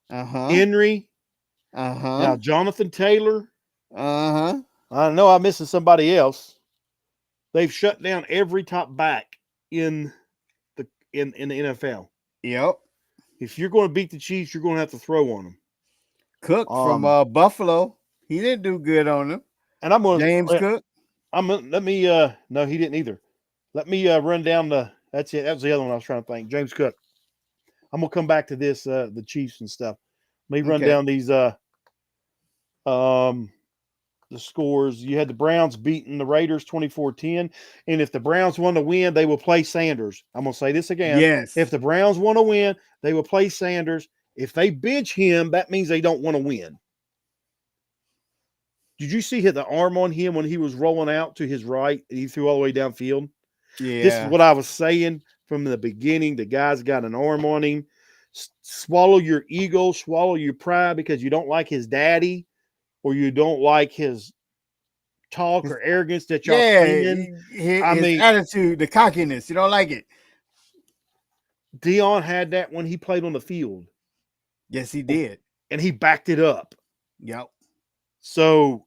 Uh-huh. Henry, Uh-huh. now Jonathan Taylor. Uh-huh. I know I'm missing somebody else. They've shut down every top back in the NFL. Yep. If you're going to beat the Chiefs, you're going to have to throw on them. Cook from Buffalo. He didn't do good on them. And I'm going James to Cook. let me no, he didn't either. Let me run down that's it. That was the other one I was trying to think. James Cook. I'm gonna come back to this the Chiefs and stuff. Let me run Okay. down these the scores. You had the Browns beating the Raiders 24-10. And if the Browns want to win, they will play Sanders. I'm gonna say this again. Yes. If the Browns want to win, they will play Sanders. If they bench him, that means they don't want to win. Did you see the arm on him when he was rolling out to his right? He threw all the way downfield. Yeah. This is what I was saying from the beginning. The guy's got an arm on him. Swallow your ego, swallow your pride because you don't like his daddy or you don't like his talk or arrogance that y'all claiming. His attitude, the cockiness. You don't like it. Dion had that when he played on the field. Yes, he did. And he backed it up. Yep. So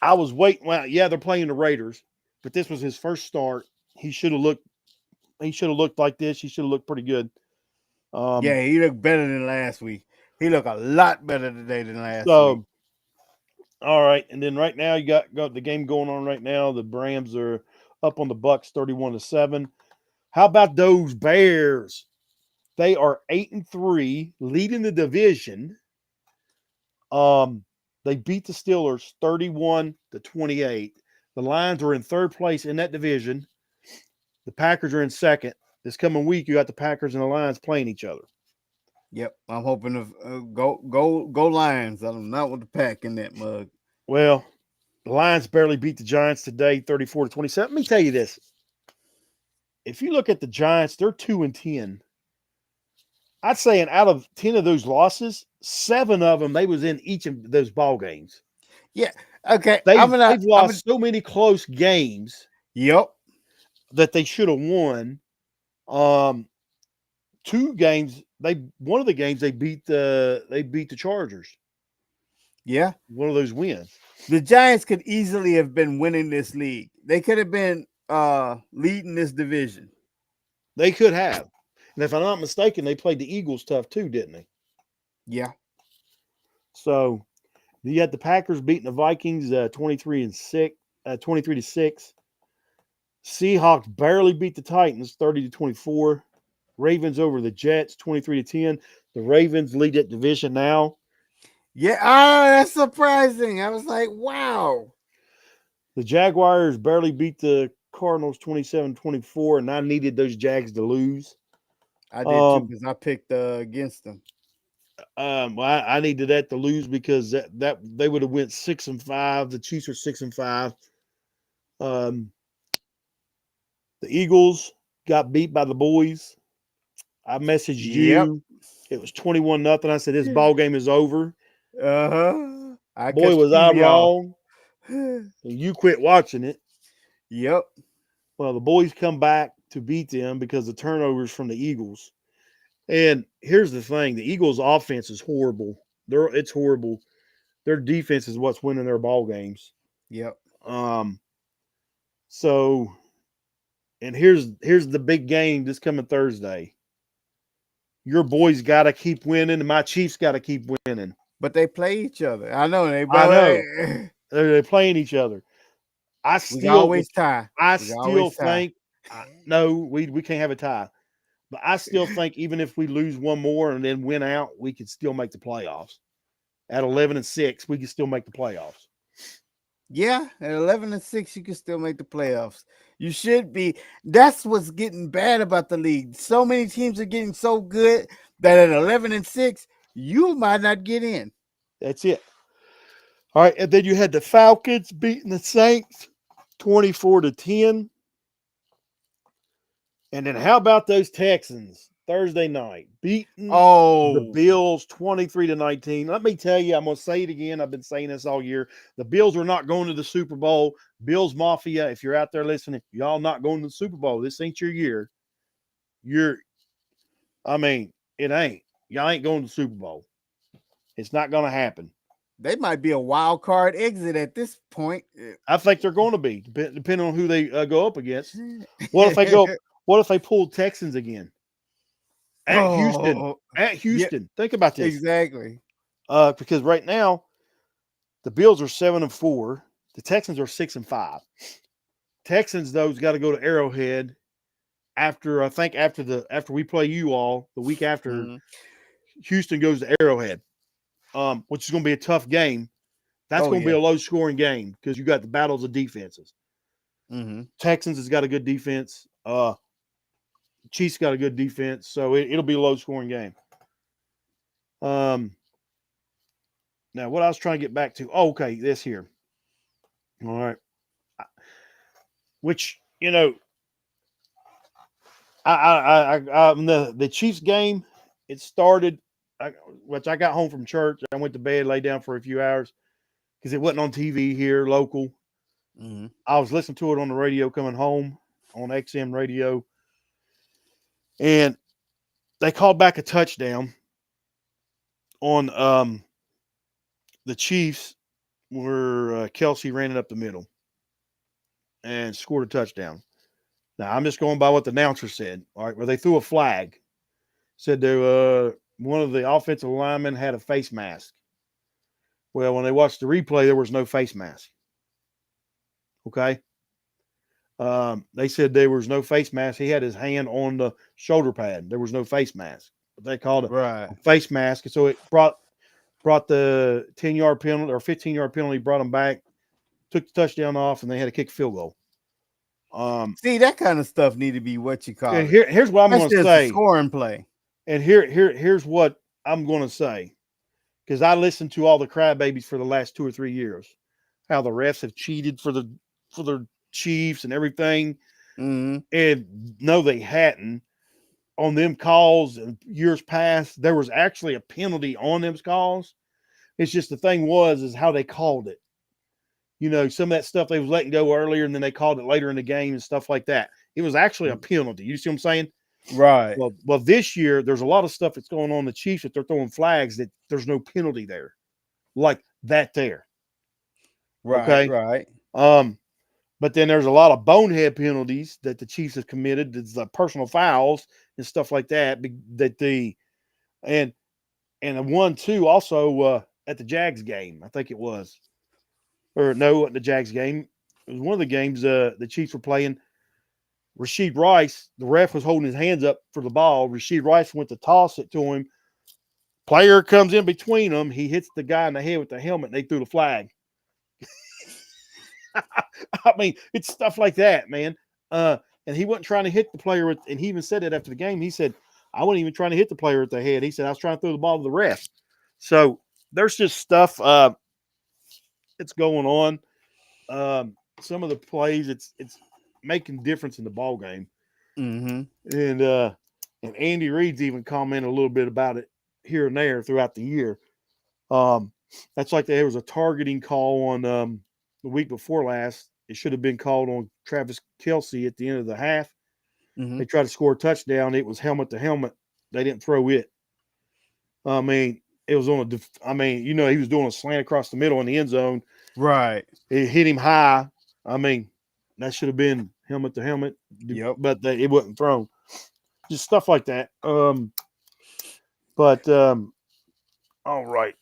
I was waiting. Well, yeah, they're playing the Raiders, but this was his first start. He should have looked like this. He should have looked pretty good. Yeah, he looked better than last week. He looked a lot better today than last week. All right, and then right now you got the game going on right now. The Rams are up on the Bucks 31-7. How about those Bears? They are 8-3, leading the division. They beat the Steelers 31-28. The Lions are in third place in that division. The Packers are in second. This coming week, you got the Packers and the Lions playing each other. Yep. I'm hoping to go Lions. I do not want the pack in that mug. Well, the Lions barely beat the Giants today, 34-27. Let me tell you this. If you look at the Giants, they're 2-10. I'd say, and out of 10 of those losses, 7 of them they was in each of those ball games. Yeah. Okay. They've I'm gonna lost so many close games Yep. that they should have won. Um, 2 games they one of the games they beat the Chargers. Yeah. One of those wins. The Giants could easily have been winning this league. They could have been leading this division. They could have. And if I'm not mistaken, they played the Eagles tough too, didn't they? Yeah. So you had the Packers beating the Vikings 23-6. Seahawks barely beat the Titans 30-24. Ravens over the Jets 23-10. The Ravens lead that division now. Yeah. Oh, that's surprising. I was like, wow. The Jaguars barely beat the Cardinals 27-24, and I needed those Jags to lose. I did too Um, because I picked against them. well, I needed that to lose because that they would have went 6-5. The Chiefs are 6-5. Um, the Eagles got beat by the boys. I messaged Yep. you. It was 21-0. I said this ball game is over. Uh-huh. I Boy, cut was the I TV off. wrong. You quit watching it. Yep. Well, the boys come back to beat them because of turnovers from the Eagles. And here's the thing: the Eagles' offense is horrible. It's horrible. Their defense is what's winning their ball games. Yep. Um. So, and here's the big game this coming Thursday. Your boys got to keep winning, and my Chiefs got to keep winning. But they play each other. I know they I both. know they're playing each other. I We can still, always tie. I We can still always tie. think, no, we can't have a tie. But I still think even if we lose one more and then win out, we could still make the playoffs. At 11-6, we can still make the playoffs. Yeah, at 11-6, you can still make the playoffs. You should be. That's what's getting bad about the league. So many teams are getting so good that at 11-6, you might not get in. That's it. All right, and then you had the Falcons beating the Saints 24-10. And then how about those Texans Thursday night beating the Oh, Bills 23-19? Let me tell you, I'm going to say it again. I've been saying this all year. The Bills are not going to the Super Bowl. Bills Mafia, if you're out there listening, y'all not going to the Super Bowl. This ain't your year. It ain't. Y'all ain't going to the Super Bowl. It's not going to happen. they might be a wild card exit at this point. I think they're going to be, depending on who they go up against. What if they go? What if they pull Texans again at Houston? Oh, At yeah, Houston, think about this. exactly. Because right now the Bills are 7-4, the Texans are 6-5. Texans though's got to go to Arrowhead after after we play you all the week after. Mhm. Houston goes to Arrowhead, which is going to be a tough game. That's Oh, going to be yeah. a low scoring game because you got the battles of defenses. Mm-hmm. Texans has got a good defense. Chiefs got a good defense, so it'll be a low scoring game. Now what I was trying to get back to. Oh, okay, this here. All right. Which the Chiefs game. It started. Which I got home from church. I went to bed, lay down for a few hours because it wasn't on TV here local. Mm-hmm. I was listening to it on the radio coming home on XM radio, and they called back a touchdown on the Chiefs where Kelsey ran it up the middle and scored a touchdown. Now I'm just going by what the announcer said. All right, where they threw a flag, said one of the offensive linemen had a face mask. Well, when they watched the replay, there was no face mask. Okay. They said there was no face mask. He had his hand on the shoulder pad. There was no face mask. But they called it Right. a face mask. And so it brought the 10-yard penalty or 15-yard penalty, brought them back, took the touchdown off, and they had to kick a field goal. See, that kind of stuff need to be what you call And it. here's what I'm That's going to just a say. scoring play. And here's what I'm going to say, because I listened to all the crybabies for the last 2 or 3 years, how the refs have cheated for the Chiefs and everything, Mm-hmm. and no, they hadn't. On them calls in years past, there was actually a penalty on them calls. It's just the thing was is how they called it. Some of that stuff they was letting go earlier, and then they called it later in the game and stuff like that. It was actually a penalty. You see what I'm saying? Right. Well, this year there's a lot of stuff that's going on in the Chiefs that they're throwing flags that there's no penalty there, like that there. Right. Okay. Right. Um, but then there's a lot of bonehead penalties that the Chiefs have committed. It's the personal fouls and stuff like that. That the and and the one too also at the Jags game, I think it was, or no, at the Jags game, it was one of the games the Chiefs were playing. Rasheed Rice, the ref was holding his hands up for the ball. Rasheed Rice went to toss it to him. Player comes in between them. He hits the guy in the head with the helmet, and they threw the flag. I mean, it's stuff like that, man. And he wasn't trying to hit the player with, and he even said it after the game. He said, I wasn't even trying to hit the player at the head. He said, I was trying to throw the ball to the ref. So there's just stuff that's going on. Some of the plays, it's making difference in the ball game. Mm-hmm. And Andy Reid's even commented a little bit about it here and there throughout the year. Um, that's like there was a targeting call on the week before last. It should have been called on Travis Kelce at the end of the half. Mm-hmm. They tried to score a touchdown. It was helmet to helmet. They didn't throw it. I mean, it was on he was doing a slant across the middle in the end zone. Right. It hit him high. I mean, that should have been helmet to helmet, Yep. but it wasn't thrown. Just stuff like that. But all right.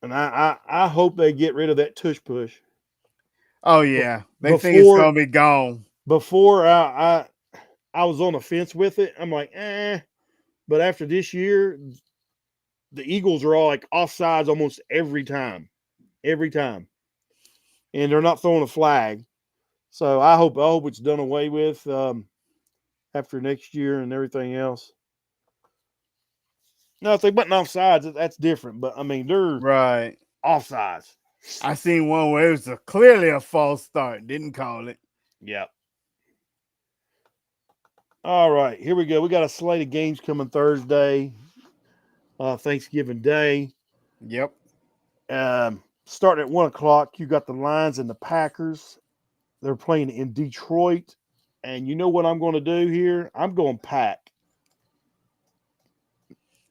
And I hope they get rid of that tush push. Oh yeah. They think it's Before gonna be gone. before I was on the fence with it. I'm like, but after this year, the Eagles are all like offsides almost every time. Every time. And they're not throwing a flag. So I hope it's done away with after next year and everything else. Now if they button offsides, that's different. But I mean they're Right. offsides. I seen one where it was clearly a false start. Didn't call it. Yeah. All right, here we go. We got a slate of games coming Thursday, Thanksgiving Day. Yep. Starting at 1 o'clock, you got the Lions and the Packers. They're playing in Detroit. And you know what I'm going to do here? I'm going Pack.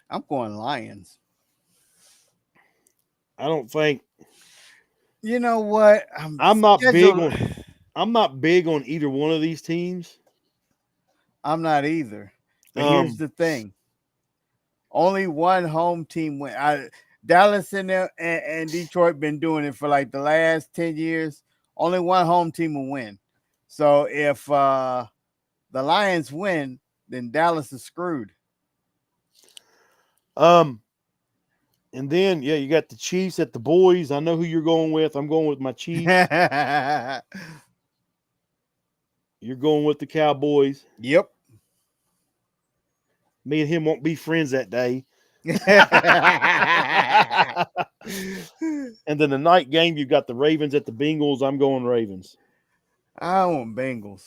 I'm going Lions. I don't think You know what? I'm not big on I'm not big on either one of these teams. I'm not either. But here's Um, the thing: only one home team win. Dallas and Detroit been doing it for like the last 10 years. Only one home team will win. So if the Lions win, then Dallas is screwed. um, and then you got the Chiefs at the boys. I know who you're going with. I'm going with my Chiefs. You're going with the Cowboys. Yep. Me and him won't be friends that day. And then the night game, you've got the Ravens at the Bengals. I'm going Ravens. I want Bengals.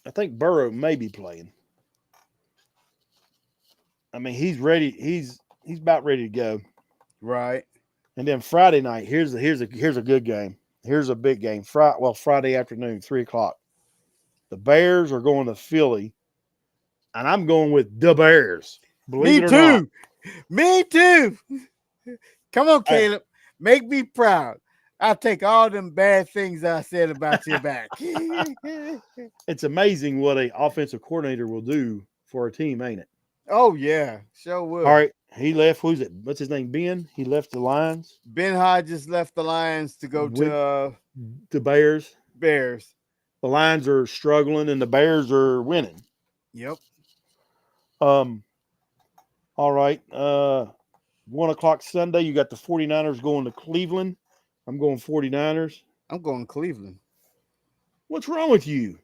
I think Burrow may be playing. I mean, he's ready. He's about ready to go. Right. And then Friday night, here's a good game. Here's a big game. Friday afternoon, 3 o'clock. The Bears are going to Philly, and I'm going with the Bears. Believe Me it or not. too. Me too. Come on, Hey, Caleb. Make me proud. I'll take all them bad things I said about you back. it's amazing what a offensive coordinator will do for a team, ain't it? Oh yeah, sure All will. right, he left. Who's it? What's his name? Ben. He left the Lions Ben Hodges left the Lions to go with to the Bears. Bears. The Lions are struggling, and the Bears are winning. Yep. Um. All right. 1 o'clock Sunday, you got the 49ers going to Cleveland. I'm going 49ers. I'm going Cleveland. What's wrong with you?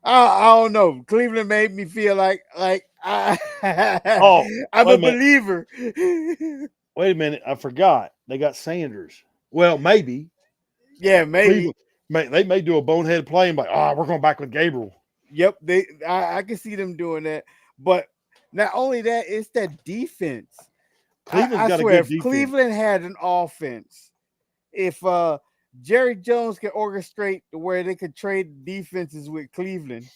I don't know. Cleveland made me feel like Oh, I'm wait a a minute. believer. Wait a minute. I forgot. They got Sanders. Well, maybe Yeah, maybe. Cleveland. They may do a bonehead play and be like, we're going back with Gabriel. Yep, I can see them doing that. But not only that, it's that defense. Cleveland's I got a swear, good if defense. Cleveland had an offense, if Jerry Jones could orchestrate to where they could trade defenses with Cleveland,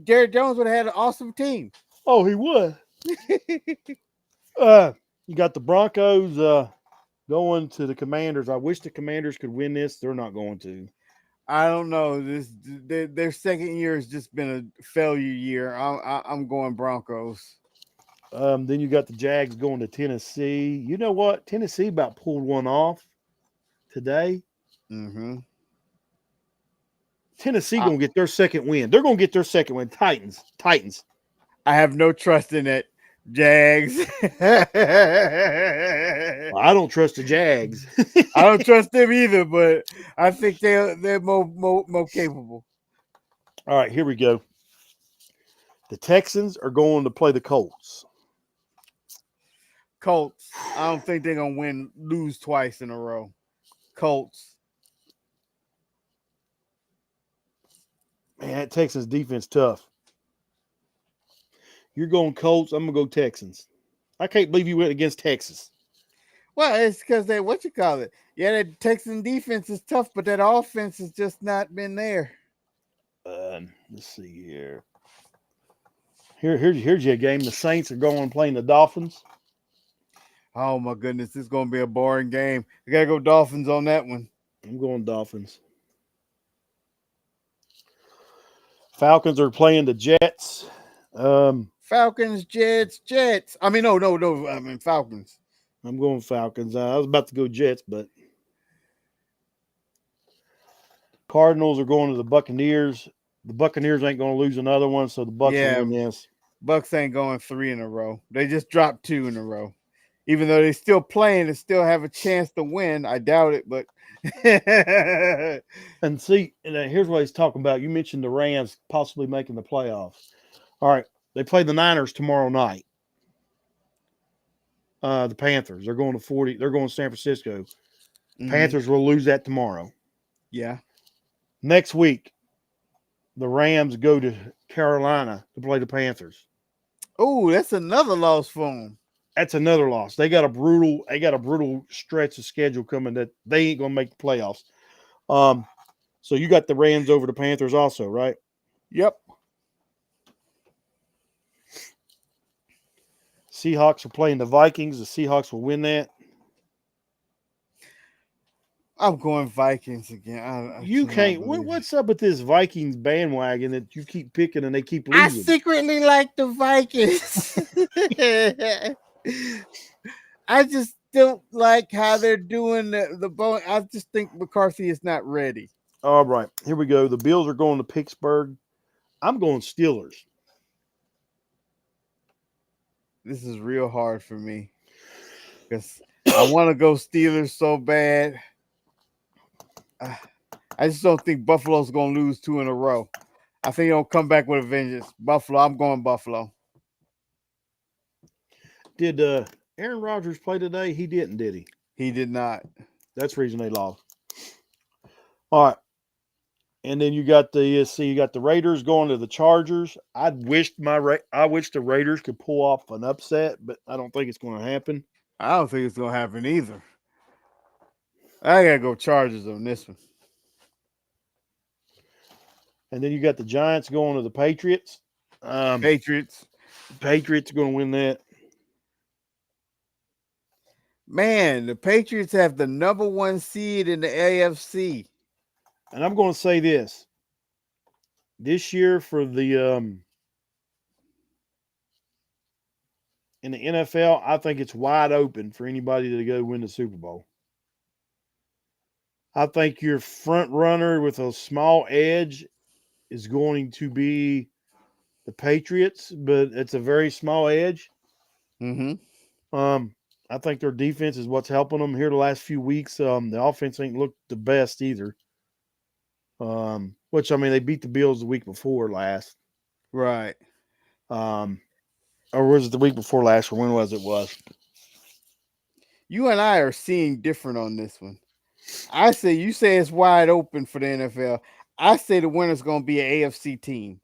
Jerry Jones would have had an awesome team. Oh, he would. You got the Broncos going to the Commanders. I wish the Commanders could win this. They're not going to. I don't know. Their second year has just been a failure year. I'm going Broncos. Then you got the Jags going to Tennessee. You know what? Tennessee about pulled one off today. Mm-hmm. Tennessee I, gonna get their second win. They're gonna get their second win. Titans. I have no trust in it. Jags. Well, I don't trust the Jags. I don't trust them either, but I think they're more capable. All right, here we go. The Texans are going to play the Colts. Colts. I don't think they're gonna lose twice in a row. Colts. Man, that Texans defense tough. You're going Colts. I'm gonna go Texans. I can't believe you went against Texas. Well, it's because they what you call it. Yeah, that Texan defense is tough, but that offense has just not been there. Let's see here. Here's your game. The Saints are going playing the Dolphins. Oh my goodness, this is gonna be a boring game. I gotta go Dolphins on that one. I'm going Dolphins. Falcons are playing the Jets. Falcons, Jets. I mean, no. I mean Falcons. I'm going Falcons. I was about to go Jets, but Cardinals are going to the Buccaneers. The Buccaneers ain't going to lose another one, so the Bucks will Yeah, win this. Bucks ain't going 3 in a row. They just dropped 2 in a row. Even though they still playing and still have a chance to win, I doubt it. But And see, and here's what he's talking about. You mentioned the Rams possibly making the playoffs. All right, they play the Niners tomorrow night. The Panthers. They're going to 40. They're going to San Francisco. Mhm. Panthers will lose that tomorrow. Yeah. Next week, the Rams go to Carolina to play the Panthers. Oh, that's another loss for them. That's another loss. They got a brutal stretch of schedule coming that they ain't gonna make the playoffs. So you got the Rams over the Panthers also, right? Yep. Seahawks are playing the Vikings. The Seahawks will win that. I'm going Vikings again. I You cannot can't. believe it. What's up with this Vikings bandwagon that you keep picking and they keep I losing? secretly like the Vikings. I just don't like how they're doing the bone. I just think McCarthy is not ready. All right, here we go. The Bills are going to Pittsburgh. I'm going Steelers. This is real hard for me because I want to go Steelers so bad. I just don't think Buffalo's going to lose 2 in a row. I think he'll come back with a vengeance. Buffalo. I'm going Buffalo. Did Aaron Rodgers play today? He didn't, did he? He did not. That's the reason they lost. All right. And then you got the Raiders going to the Chargers. I wish the Raiders could pull off an upset, but I don't think it's going to happen. I don't think it's going to happen either. I got to go Chargers on this one. And then you got the Giants going to the Patriots. Patriots. Patriots are going to win that. Man, the Patriots have the number 1 seed in the AFC. And I'm going to say this year for the in the NFL, I think it's wide open for anybody to go win the Super Bowl. I think your front runner with a small edge is going to be the Patriots, but it's a very small edge. Mm-hmm. I think their defense is what's helping them here the last few weeks. The offense ain't looked the best either. Which I mean they beat the Bills the week before last. Right. Um, or was it the week before last? Or when was it? Was You and I are seeing different on this one. I say you say it's wide open for the NFL. I say the winner's going to be an AFC team.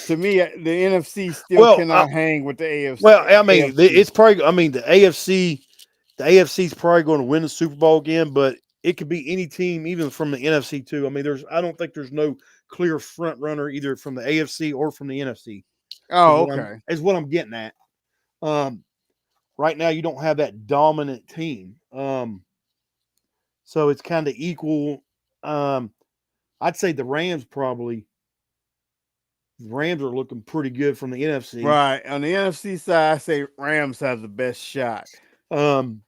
To me, the NFC still well, cannot hang with the AFC. well, I mean, AFC. it's probably. I mean, the AFC's probably going to win the Super Bowl again, but it could be any team, even from the NFC too. I mean, I don't think there's no clear front runner either from the AFC or from the NFC. Oh, okay. Is what I'm getting at. Um, right now, you don't have that dominant team, so it's kind of equal. Um, I'd say the Rams are looking pretty good from the NFC. Right. On the NFC side, I say Rams have the best shot. Um,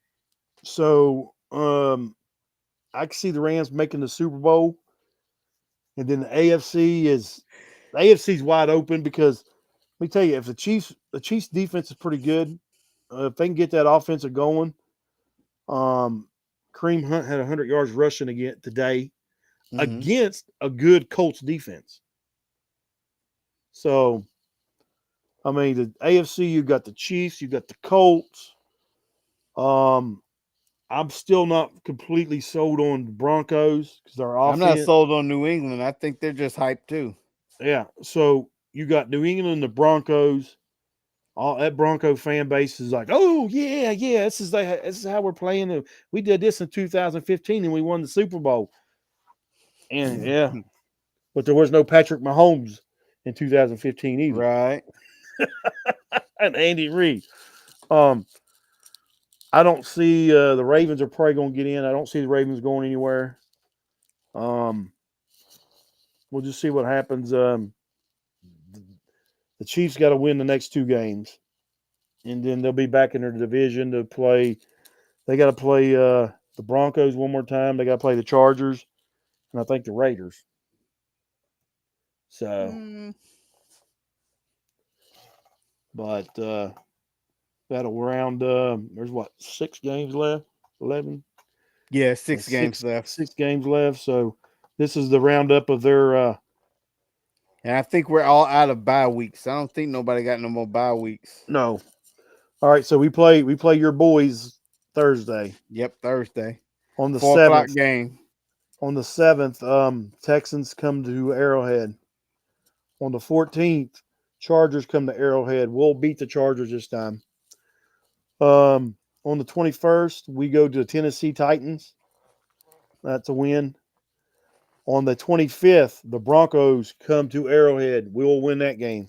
so I can see the Rams making the Super Bowl, and then the AFC's wide open because let me tell you, if the Chiefs defense is pretty good. If they can get that offensive going, um, Kareem Hunt had 100 yards rushing again today Hmm. against a good Colts defense. So I mean, the AFC, you got the Chiefs, you got the Colts. Um, I'm still not completely sold on the Broncos because their I'm not offense. sold on New England. I think they're just hyped too. Yeah. So you got New England and the Broncos. All that Bronco fan base is like, oh yeah, yeah, this is how we're playing. We did this in 2015 and we won the Super Bowl. And yeah, but there was no Patrick Mahomes in 2015 either, Right. and Andy Reid. Um, I don't see the Ravens are probably going to get in. I don't see the Ravens going anywhere. Um, we'll just see what happens. The Chiefs got to win the next two games, and then they'll be back in their division to play. They got to play the Broncos one more time. They got to play the Chargers, and I think the Raiders. So, Mm, but that'll round. There's what 6 games left? 11. yeah, Yeah, 6 games left. 6 games left. So this is the roundup of their. And I think we're all out of bye weeks. I don't think nobody got no more bye weeks. No. All right. So we play your boys Thursday Yep, Thursday. on the 4 o'clock 7th. game. On the 7th, Texans come to Arrowhead. On the 14th, Chargers come to Arrowhead. We'll beat the Chargers this time. On the 21st, we go to the Tennessee Titans. That's a win. On the 25th, the Broncos come to Arrowhead. We'll win that game.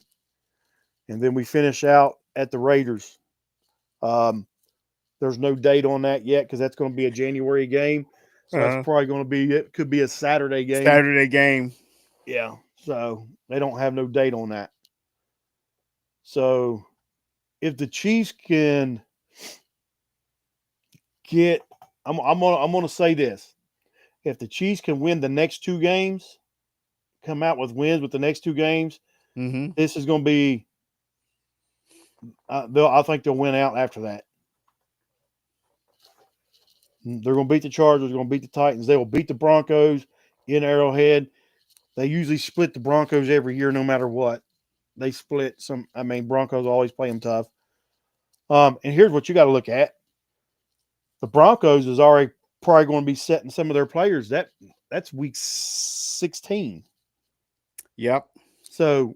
And then we finish out at the Raiders. Um, there's no date on that yet because that's going to be a January game. So that's Uh-huh. probably going to be, it could be a Saturday game. Saturday game. Yeah. So they don't have no date on that. So if the Chiefs can get, I'm gonna say this: if the Chiefs can win the next two games, come out with wins with the next two games, Mm-hmm. this is going to be. I think they'll win out after that. They're going to beat the Chargers. They're going to beat the Titans. They will beat the Broncos in Arrowhead. They usually split the Broncos every year, no matter what. They split some. I mean, Broncos always play them tough. And here's what you got to look at: the Broncos is already probably going to be setting some of their players. That's week 16, Yep. so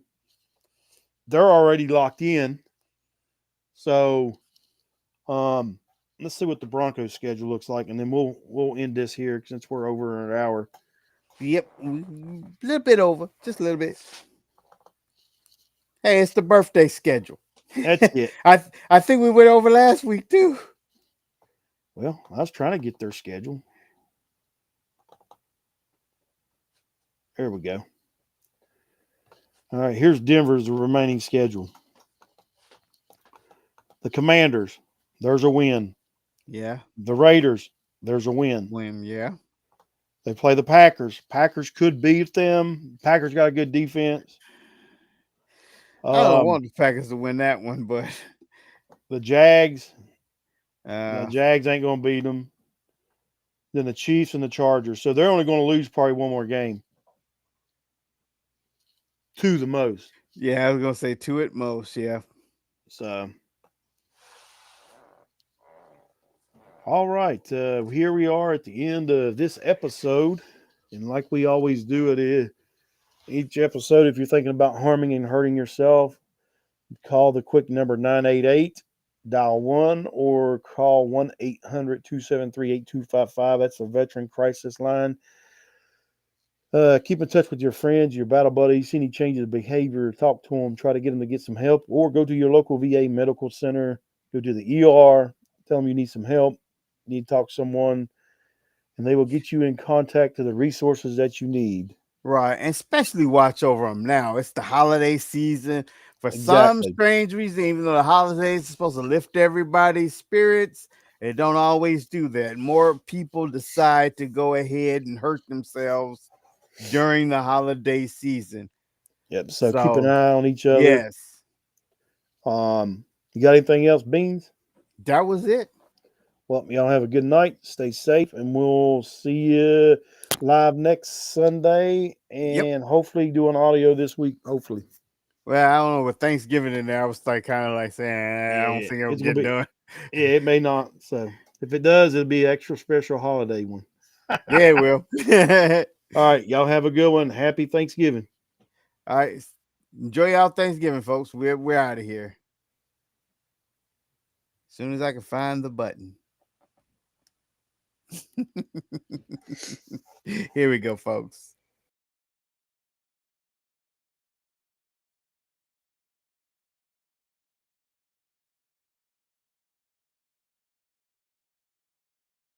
they're already locked in. So let's see what the Broncos schedule looks like, and then we'll end this here since we're over an hour. Yep. A little bit over. Just a little bit. Hey, it's the birthday schedule. That's it. I think we went over last week too. Well, I was trying to get their schedule. There we go. All right, here's Denver's remaining schedule. The Commanders, there's a win. Yeah. The Raiders, there's a win. Win, yeah. They play the Packers. Packers could beat them. Packers got a good defense. I don't Um, want the Packers to win that one, but the Jags, the uh Jags ain't going to beat them. Then the Chiefs and the Chargers. So they're only going to lose probably one more game. two the most. Yeah, I was gonna say two at most. Yeah. So, all right, here we are at the end of this episode, and like we always do, each episode. If you're thinking about harming and hurting yourself, call the quick number 988, dial 1, or call 1-800-273-8255. That's the Veteran Crisis Line. Keep in touch with your friends, your battle buddies. See any changes of behavior, talk to them, try to get them to get some help, or go to your local VA medical center, go to the ER, tell them you need some help, you need to talk to someone, and they will get you in contact to the resources that you need. Right, and especially watch over them now. It's the holiday season. For some Exactly. strange reason, even though the holidays are supposed to lift everybody's spirits, it don't always do that. More people decide to go ahead and hurt themselves during the holiday season. Yep. So keep an So, eye on each other. yes, You got anything else, Beans? that was it. Well, y'all have a good night. Stay safe, and we'll see you live next Sunday, Yep. and hopefully do an audio this week. Hopefully, Well, I don't know. With Thanksgiving in there, I was like kind of like saying, I don't yeah, think it'll it's gonna get be. done. Yeah, it may not. So if it does, it'll be an extra special holiday one. Yeah, it will. All right, y'all have a good one. Happy Thanksgiving. All right. Enjoy y'all Thanksgiving, folks. We're out of here. As soon as I can find the button. Here we go, folks.